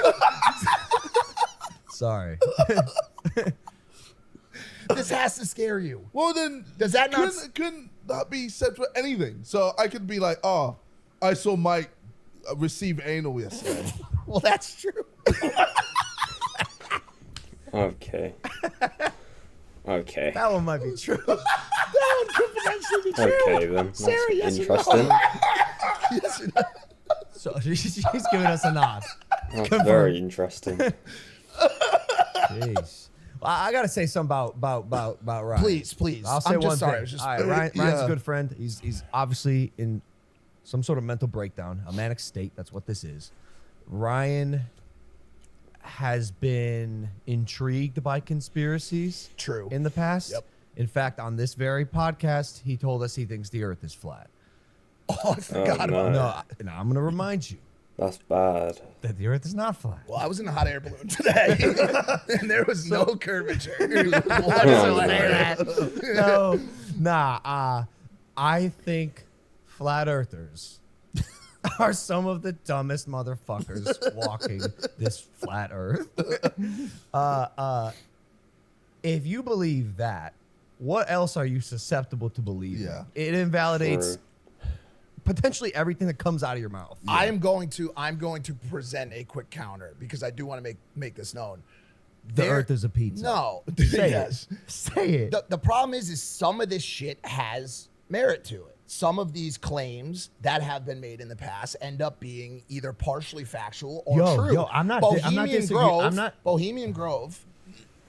Sorry. This has to scare you. Well, then Does that not couldn't that be said for anything? So I could be like, oh, I saw Mike receive anal yesterday. Well, that's true. Okay. Okay. That one might be true. That one could potentially be true. Okay then. That's Sarah, yes or no? interesting. Yes or no? So she's giving us a nod. That's very interesting. Jeez. Well, I gotta say something about Ryan. Please. I'll say I'm just one sorry. thing. I was just- All right, Ryan's Yeah. a good friend. He's obviously in some sort of mental breakdown, a manic state. That's what this is. Ryan has been intrigued by conspiracies. True. In the past. Yep. In fact, on this very podcast, he told us he thinks the Earth is flat. Oh, I forgot no. about that. No, I'm gonna remind you That's bad. that the Earth is not flat. Well, I was in a hot air balloon today, and there was no curvature whatsoever. No, nah. I think flat earthers are some of the dumbest motherfuckers walking this flat earth. If you believe that, what else are you susceptible to believe? Yeah. It invalidates True. potentially everything that comes out of your mouth. I'm going to present a quick counter because I do want to make this known. The earth is a pizza. No. Say Yes. it. Say it. The problem is some of this shit has merit to it. Some of these claims that have been made in the past end up being either partially factual or true. Yo, I'm not disagreeing. Bohemian Grove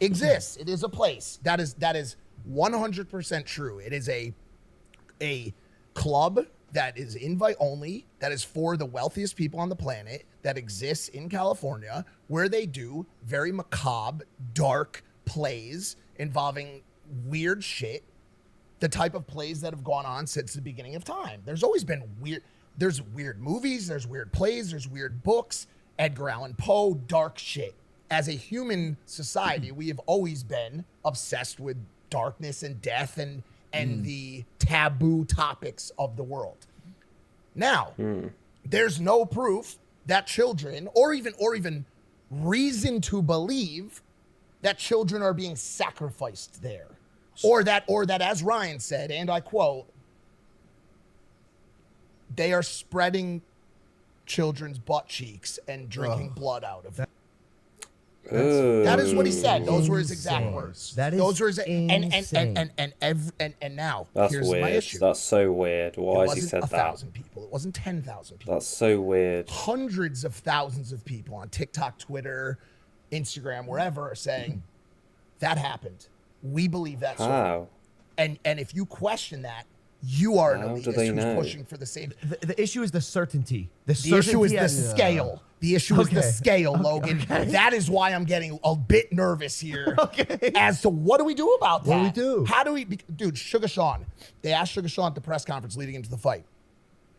exists. It is a place that is 100% true. It is a club that is invite only, that is for the wealthiest people on the planet, that exists in California, where they do very macabre, dark plays involving weird shit, the type of plays that have gone on since the beginning of time. There's always been there's weird movies, there's weird plays, there's weird books, Edgar Allan Poe, dark shit. As a human society, we have always been obsessed with darkness and death and the taboo topics of the world. Now, there's no proof that children, or even reason to believe that children are being sacrificed there, or that, as Ryan said, and I quote, they are spreading children's butt cheeks and drinking blood out of them. That is what he said. Those were his exact words. Those were his insane. And now That's here's weird. my issue. That's so weird. Why has he said It wasn't that? 1,000 people. It wasn't 10,000 people. That's so weird. Hundreds of thousands of people on TikTok, Twitter, Instagram, wherever are saying that happened. We believe that. How? And if you question that, you are an How do elitist they who's know? pushing for the same. The issue is the certainty. The issue is the scale. The issue is the scale, Logan. That is why I'm getting a bit nervous here as to what do we do about that? What do we do? How do we, dude, Sugar Sean, they asked Sugar Sean at the press conference leading into the fight,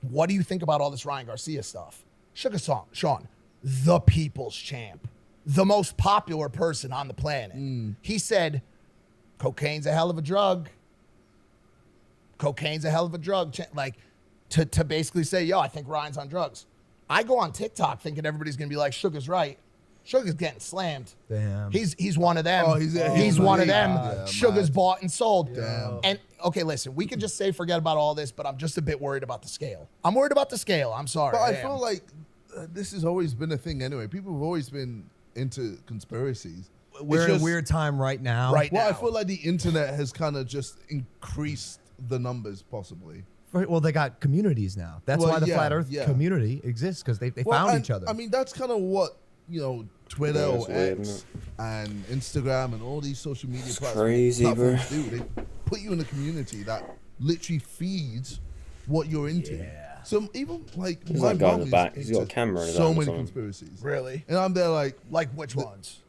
what do you think about all this Ryan Garcia stuff? Sugar Sean, the people's champ, the most popular person on the planet. He said, cocaine's a hell of a drug. Cocaine's a hell of a drug. Like, to basically say, yo, I think Ryan's on drugs. I go on TikTok thinking everybody's gonna be like, Sugar's right. Sugar's getting slammed. Damn. He's one of them. Oh, he's one of them. Yeah, Sugar's bought and sold. Damn. And okay, listen, we could just say forget about all this, but I'm just a bit worried about the scale. I'm worried about the scale. I'm sorry. But I am. feel like this has always been a thing anyway. People have always been into conspiracies. We're It's in a just- weird time right now. Right Well, I now. feel like the internet has kind of just increased the numbers, possibly. Well, they got communities now. That's Well, why the yeah, Flat Earth yeah. community exists, because they Well, found and, each other. I mean, that's kind of what, Twitter Yeah, or it's weird, X isn't and Instagram and all these social media crazy, platforms do. They put you in a community that literally feeds what you're into. Yeah. So even like There's my that guy in mom the is back. He's got a into camera in his so hand or many something. conspiracies. Really? And I'm there like, Like which ones?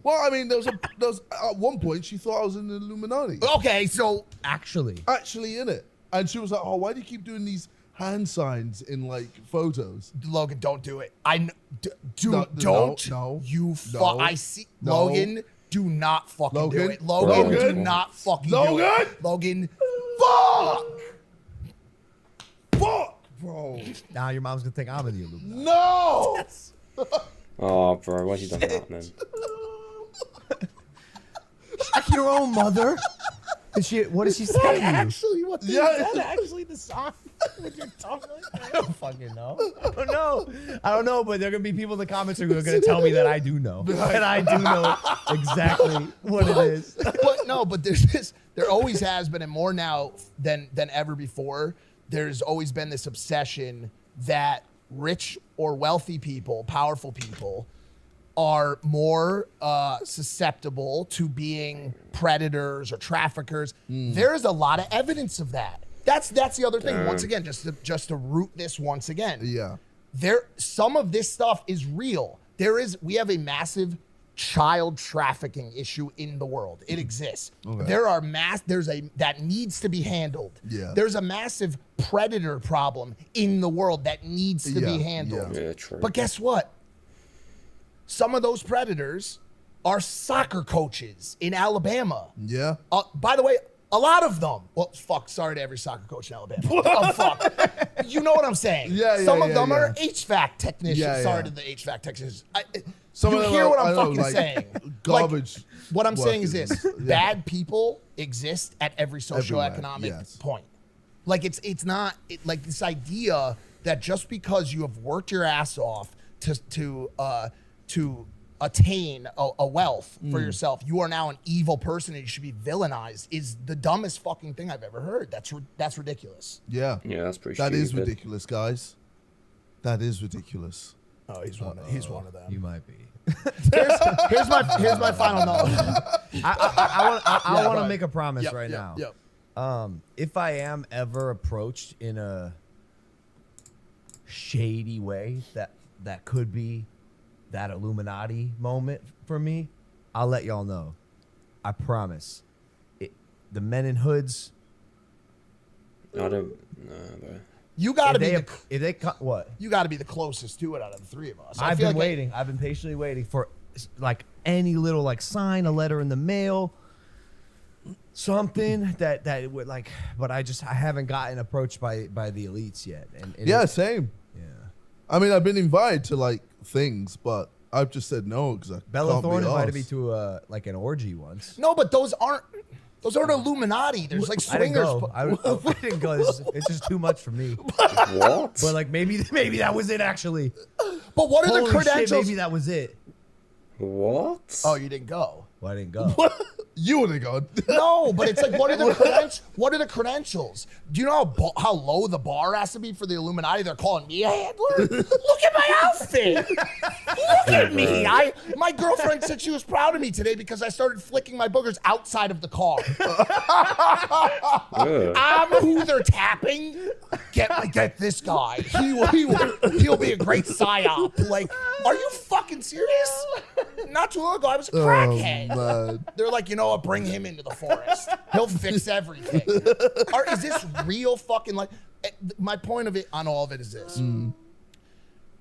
well, I mean, there was at one point she thought I was in the Illuminati. Okay, so Actually, Actually in it. And she was like, oh, why do you keep doing these hand signs in like photos? Logan, don't do it. Don't. No, You no, I see. no. Logan, do not fucking do Logan? it. Logan, do Logan? not fucking Logan? do it. Logan, fuck. Fuck, bro. now your mom's gonna think I'm in the Illuminati. No. Oh, bro, why'd you done that, man? Check your own mother. What did she say to you? Actually, what the, Yeah. is that actually the song with your tongue like that? I don't fucking know. I don't know, but there are gonna be people in the comments who are gonna tell me that I do know, and I do know exactly what it is. But there's this. There always has been, and more now than ever before. There's always been this obsession that rich or wealthy people, powerful people, are more susceptible to being predators or traffickers. There's a lot of evidence of that. That's the other thing. Once again, just to root this once again. Yeah. Some of this stuff is real. We have a massive child trafficking issue in the world. It exists. Okay. That needs to be handled. Yeah. There's a massive predator problem in the world that needs to be handled. Yeah, true. But guess what? Some of those predators are soccer coaches in Alabama. Yeah. By the way, a lot of them. Well, fuck. Sorry to every soccer coach in Alabama. Oh, fuck. You know what I'm saying? Yeah, Some of yeah, them yeah. are HVAC technicians. Yeah, Sorry yeah. to the HVAC technicians. Some You of them hear are- what I I'm know, fucking like, saying? garbage Like, what I'm saying is workers. this: Yeah. bad people exist at every socioeconomic yes. point. Like it's not like this idea that just because you have worked your ass off to attain a wealth for yourself, you are now an evil person and you should be villainized is the dumbest fucking thing I've ever heard. That's ridiculous. Yeah. Yeah, that's pretty That stupid. is ridiculous, guys. That is ridiculous. Oh, he's one of them. You might be. Here's my final note. I want to ahead. make a promise Yep, right yep, now. Yep. If I am ever approached in a shady way that could be that Illuminati moment for me, I'll let y'all know. I promise. The men in hoods. I don't know, bro. You got to be if they what? you got to be the closest to it out of the three of us. I've feel been like waiting. I've been patiently waiting for like any little like sign, a letter in the mail, something that would like. But I haven't gotten approached by the elites yet. And Yeah, same. yeah. I mean, I've been invited to like things, but I've just said no because I Bella can't be Thorne invited arsed. me to like an orgy once. No, but those aren't Illuminati. There's like I didn't swingers. go. I didn't go. It's just too much for me. What? But like maybe that was it actually. But what are Holy the credentials? shit, maybe that was it. What? Oh, you didn't go. Well, I didn't go. You would have gone. No, but it's like, what are the credentials? Do you know how low the bar has to be for the Illuminati? They're calling me a handler. Look at my outfit. Look at me. My girlfriend said she was proud of me today because I started flicking my boogers outside of the car. I'm who they're tapping. Get this guy. He'll be a great psyop. Like, are you fucking serious? Not too long ago, I was a crackhead. Man. They're like, you know what? Bring him into the forest. He'll fix everything. Is this real fucking like? My point of it on all of it is this.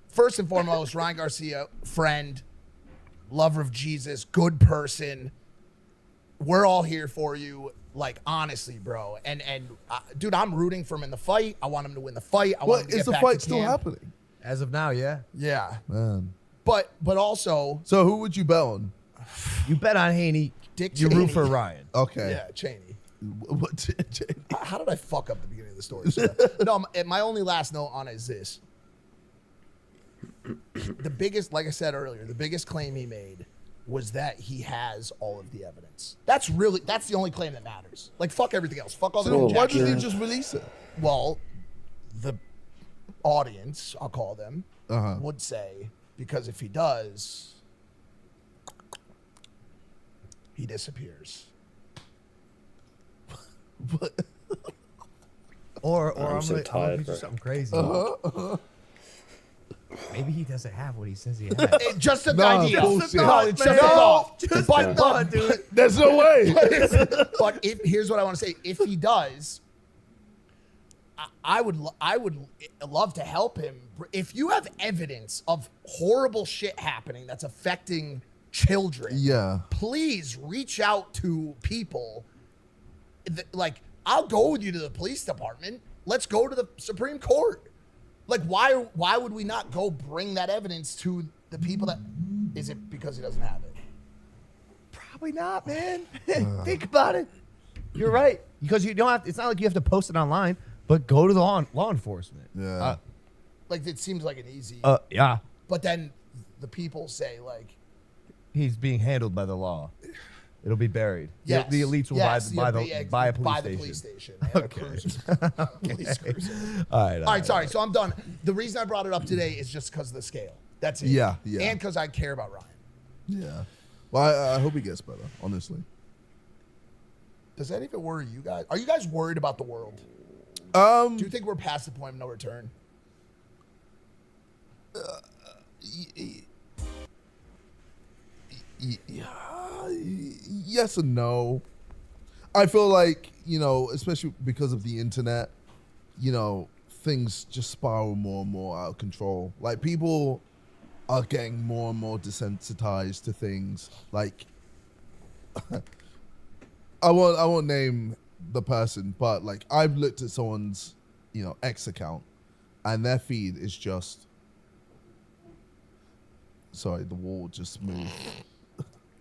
First and foremost, Ryan Garcia, friend, lover of Jesus, good person. We're all here for you. Like, honestly, bro. And dude, I'm rooting for him in the fight. I want him to win the fight. I want him to Is get the back fight to still camp. happening? As of now, yeah. Yeah. Man. But also, So who would you bet on? You bet on Haney. Dick You Cheney. root for Ryan. Okay. Yeah, Cheney. What? How did I fuck up the beginning of the story? So, no, my only last note on it is this. The biggest, like I said earlier, the biggest claim he made was that he has all of the evidence. That's the only claim that matters. Like, fuck everything else. Fuck all the So why injections. didn't he just release it? Well, the audience, I'll call them, Uh-huh. would say, because if he does, he disappears. Or I'm I'm so gonna tired, do bro. something crazy. Maybe he doesn't have what he says he has. Just an Nah, idea. bullshit. No, it's just a thought. But, dude. There's no way. but here's what I want to say. If he does, I would love to help him. If you have evidence of horrible shit happening that's affecting children, Yeah. please reach out to people. Like, I'll go with you to the police department. Let's go to the Supreme Court. Like, why would we not go bring that evidence to the people that? Is it because he doesn't have it? Probably not, man. Think about it. You're right. Because you don't have. It's not like you have to post it online, but go to the law enforcement. Yeah. Like, it seems like an easy. Yeah. But then the people say, like, He's being handled by the law. It'll be buried. yes, The elites will yes, buy a police buy station. the police station. And a cruiser. Police cruiser. All right. All right, sorry. So I'm done. The reason I brought it up today is just because of the scale. That's it. Yeah. And because I care about Ryan. Yeah. Well, I hope he gets better, honestly. Does that even worry you guys? Are you guys worried about the world? Um, Do you think we're past the point of no return? Yes and no. I feel like, especially because of the internet, things just spiral more and more out of control. Like, people are getting more and more desensitized to things. Like, I won't name the person, but like, I've looked at someone's, X account, and their feed is just. Sorry, the wall just moved.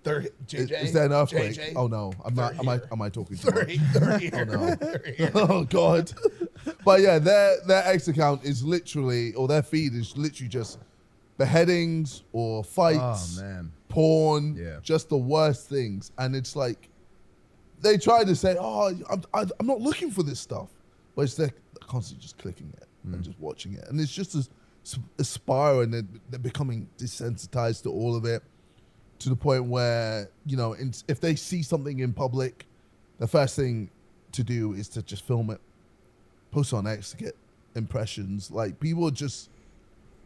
JJ, Is there an earthquake? JJ, Oh no, I'm not. Am I talking too much? They're here. Oh no. They're here. Oh god. But yeah, their X account is literally, or their feed is literally just beheadings or fights, Oh man. porn, Yeah. just the worst things. And it's like they try to say, "Oh, I'm not looking for this stuff," but it's they're constantly just clicking it and just watching it, and it's just a spiral, and they're becoming desensitized to all of it, to the point where, you know, if they see something in public, the first thing to do is to just film it, post it on X to get impressions. Like, people are just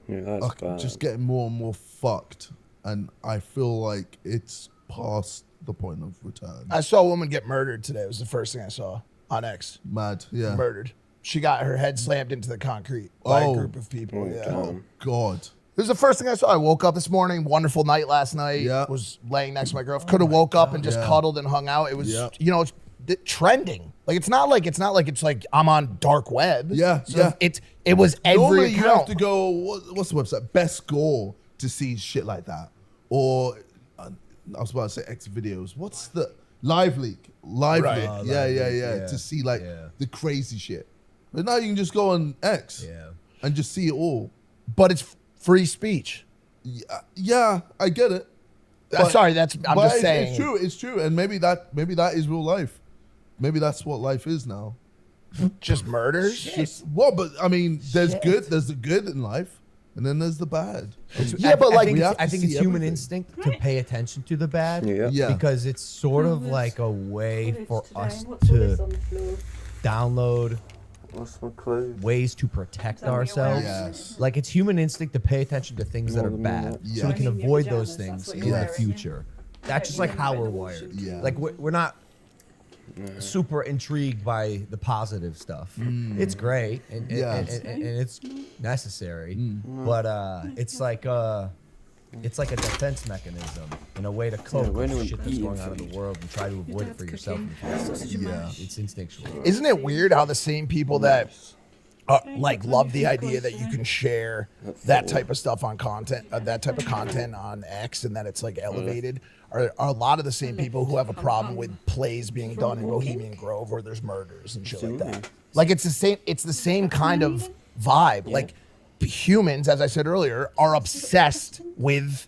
that's bad. just getting more and more fucked, and I feel like it's past the point of return. I saw a woman get murdered today. It was the first thing I saw on X. Mad, yeah. Murdered. She got her head slammed into the concrete by a group of people. Yeah. Oh god. This is the first thing I saw. I woke up this morning. Wonderful night last night. Yeah. Was laying next to my girlfriend. Could have woke up and just Yeah. cuddled and hung out. It was, Yeah. you know, it's trending. Like it's not like it's like I'm on dark web. Yeah, So yeah. It was every Normally you account. have to go, what's the website? Best Score to see shit like that. Or, I was about to say X videos. What's the, Live Leak. Live Right. Leak. Oh, Yeah, Live yeah, Leak, yeah. yeah. To see like Yeah. the crazy shit. But now you can just go on X Yeah. and just see it all. But it's free speech. Yeah, I get it. But- Sorry, I'm but just saying. It's true, it's true. And maybe that is real life. Maybe that's what life is now. Just murders. Just, well, but I mean, there's the good in life, and then there's the bad. Yeah, but like we have I to think see it's human everything. instinct to pay attention to the bad. Yeah. Yeah. Because it's sort of like a way for us to download What's my clue? ways to protect ourselves. Yes. Like it's human instinct to pay attention to things that More are than bad, that. so we Yeah. can In your avoid pajamas, those that's things what in you're the wearing, yeah? future. That's just like how we're wired. Yeah. Like we're not super intrigued by the positive stuff. It's great and, Yeah. and it's necessary, but it's like a defense mechanism and a way to cope when with we're shit that's eating going on in food. the world and try to avoid it for yourself. in the future. Yeah. It's instinctual. Isn't it weird how the same people that like love the idea that you can share that type of stuff on content, that type of content on X, and that it's like elevated, are a lot of the same people who have a problem with plays being done in Bohemian Grove where there's murders and shit like that. Like it's the same kind of vibe. Like humans, as I said earlier, are obsessed with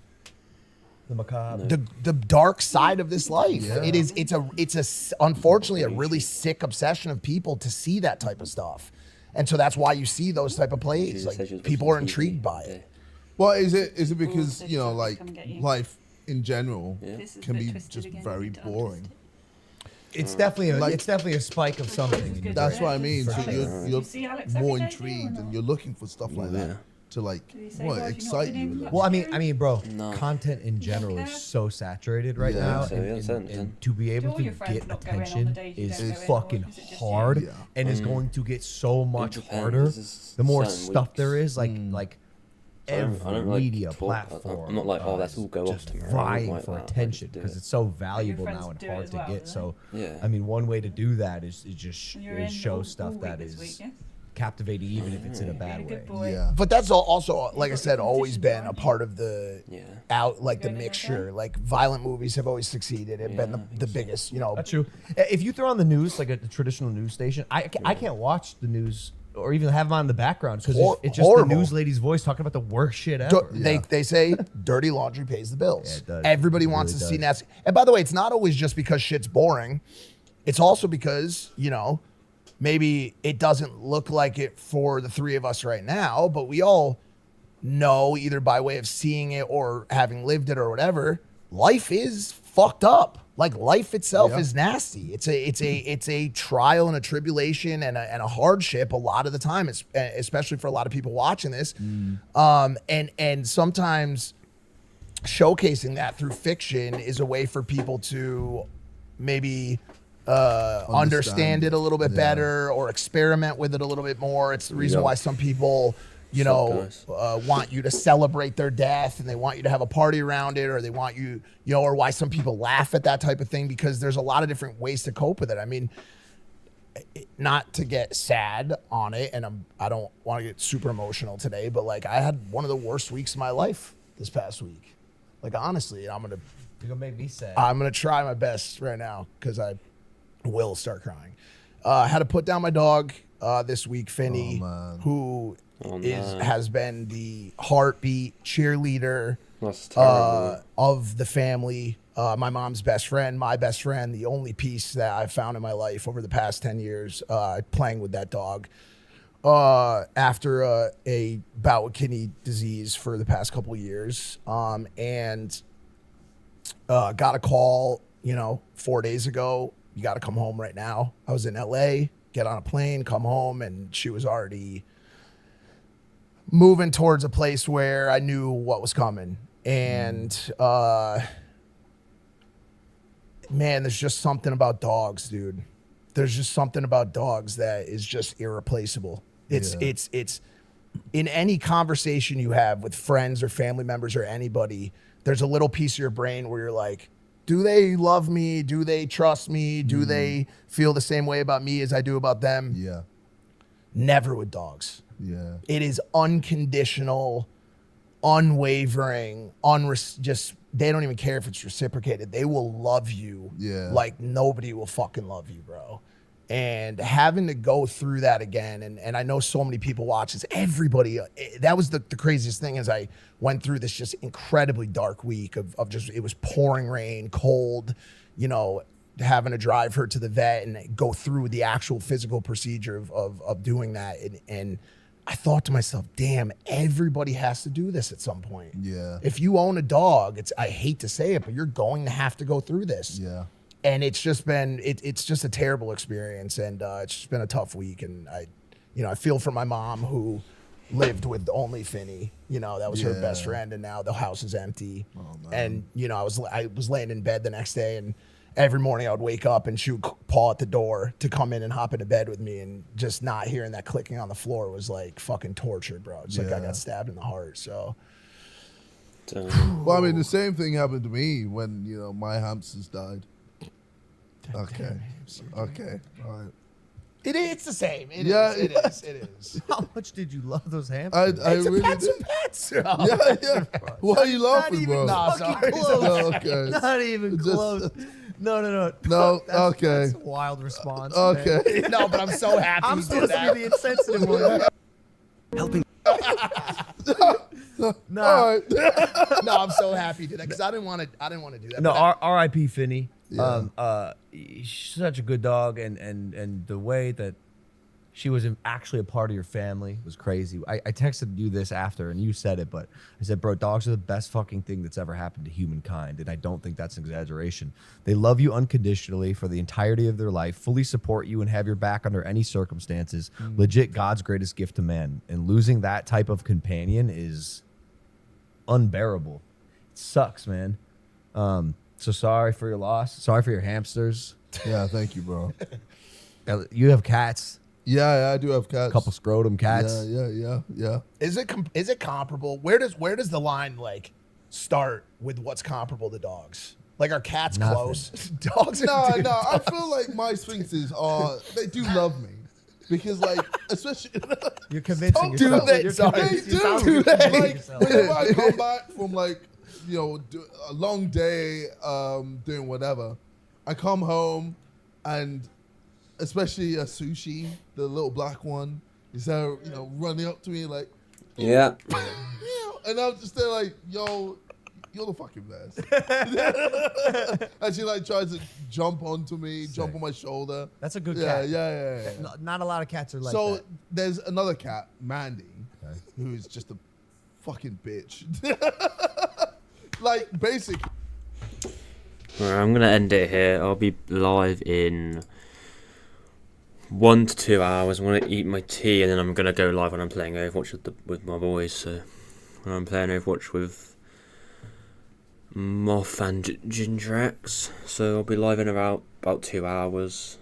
The macabre. the dark side of this life. It's unfortunately a really sick obsession of people to see that type of stuff. And so that's why you see those type of plays. Jesus said she Like was people are watching TV. intrigued by it. Well, is it because, you know, like Come get you. life in general This is a can bit be twisted just again, very you don't boring. It's definitely Like- it's definitely a spike of something. in your That's brain. what I mean. So Alex, you're you see Alex every more day, do you, or intrigued not? and you're looking for stuff like Yeah. that to like Did he say, what "Why have you not excite been you. in a little. much?" Well, I mean, bro, No. content in general is so saturated right Yeah. now, So, and, yeah, and- certain. and to be able all to your friends get not go in on the attention days you is don't go in, or fucking is it just you? hard, Yeah. and is going to get so much Japan, harder this is the more certain stuff weeks. there is. Like I don't every like media talk- platform. I'm not like, oh, let's is all go off just tomorrow. I don't vying like for that. I attention just do because it. it's so valuable friends now and do it hard as to well, get. do So, Yeah. I mean, one way to do that is just And you're is in show all stuff week that this is week, yeah? captivating, even if it's in a bad Being a way. good boy. Yeah. But that's also, like I said, always been a part of the Yeah. like the Going in mixture. okay? Like violent movies have always succeeded and been Yeah, I the biggest, you know. That's true. If you throw on the news, like a traditional news station, I can't watch the news or even have them on in the background because it's just horrible. the news lady's voice talking about the worst shit Du- ever. They say dirty laundry pays the bills. Yeah, it does. Everybody It wants really to see does. nasty. And by the way, it's not always just because shit's boring. It's also because, you know, maybe it doesn't look like it for the three of us right now, but we all know either by way of seeing it or having lived it or whatever, life is fucked up. Like life itself Yeah. is nasty. It's a trial and a tribulation and a hardship a lot of the time, especially for a lot of people watching this. And sometimes showcasing that through fiction is a way for people to maybe understand it a little bit better or experiment with it a little bit more. It's the reason Yeah. why some people, you So know, nice. want you to celebrate their death and they want you to have a party around it, or they want you, you know, or why some people laugh at that type of thing, because there's a lot of different ways to cope with it. I mean, not to get sad on it, and I don't want to get super emotional today, but like I had one of the worst weeks of my life this past week. Like honestly, I'm gonna You're gonna make me sad. I'm gonna try my best right now because I will start crying. Had to put down my dog this week, Finney, who has been the heartbeat cheerleader That's terrible. of the family. My mom's best friend, my best friend, the only piece that I've found in my life over the past 10 years playing with that dog. After a bout with kidney disease for the past couple of years. And got a call, 4 days ago. You got to come home right now. I was in LA, get on a plane, come home, and she was already moving towards a place where I knew what was coming. And man, there's just something about dogs, dude. There's just something about dogs that is just irreplaceable. It's in any conversation you have with friends or family members or anybody, there's a little piece of your brain where you're like, do they love me? Do they trust me? Do they feel the same way about me as I do about them? Yeah. Never with dogs. Yeah. It is unconditional, unwavering, just they don't even care if it's reciprocated. They will love you like nobody will fucking love you, bro. And having to go through that again, and I know so many people watch this, everybody, that was the craziest thing is I went through this just incredibly dark week of just, it was pouring rain, cold, having to drive her to the vet and go through the actual physical procedure of doing that. And I thought to myself, damn, everybody has to do this at some point. Yeah. If you own a dog, I hate to say it, but you're going to have to go through this. Yeah. And it's just been, it's just a terrible experience. And it's just been a tough week. And I feel for my mom who lived with only Finney, that was her best friend. And now the house is empty. Oh, and, I was laying in bed the next day, and every morning I would wake up and she would paw at the door to come in and hop into bed with me, and just not hearing that clicking on the floor was like fucking torture, bro. It's like I got stabbed in the heart. So, well, I mean, the same thing happened to me when, my hamsters died. Okay. Okay. All right. It's the same. It is. How much did you love those hamsters? I really did. Pets. Yeah. Why are you laughing, bro? Not even close. No, okay. Not even close. No. No, okay. That's a wild response. Okay. Man. No, but I'm so happy. I'm you supposed did to be the insensitive one. Helping. No. All right. No, I'm so happy you did that because I didn't want to do that. No, but R.I.P. Finney. Yeah. She's such a good dog, and the way that she was actually a part of your family was crazy. I texted you this after, and you said it, but I said, bro, dogs are the best fucking thing that's ever happened to humankind, and I don't think that's an exaggeration. They love you unconditionally for the entirety of their life, fully support you, and have your back under any circumstances. Legit God's greatest gift to man, and losing that type of companion is unbearable. It sucks, man. So sorry for your loss. Sorry for your hamsters. Yeah, thank you, bro. You have cats. Yeah, I do have cats. A couple scrotum cats. Yeah. is it comparable? Where does the line start with what's comparable to dogs? Like, are cats Nothing. close? Dogs are No. I feel like my sphinxes they do love me. Because, especially... You're convincing do yourself. they? You're Sorry. convincing Do yourself. they? You're convincing yourself. Whenever I come back from a long day doing whatever, I come home and especially a sushi, the little black one, is there, running up to me like, Yeah. and I'm just there like, yo, you're the fucking best. And she tries to jump onto me, jump on my shoulder. That's a good Yeah. cat. Not a lot of cats are like So that. there's another cat, Mandy, who is just a fucking bitch. Basically. Alright, I'm gonna end it here. I'll be live in 1 to 2 hours. I'm gonna eat my tea and then I'm gonna go live when I'm playing Overwatch with my boys. So when I'm playing Overwatch with Moth and Gingerx. So I'll be live in about 2 hours.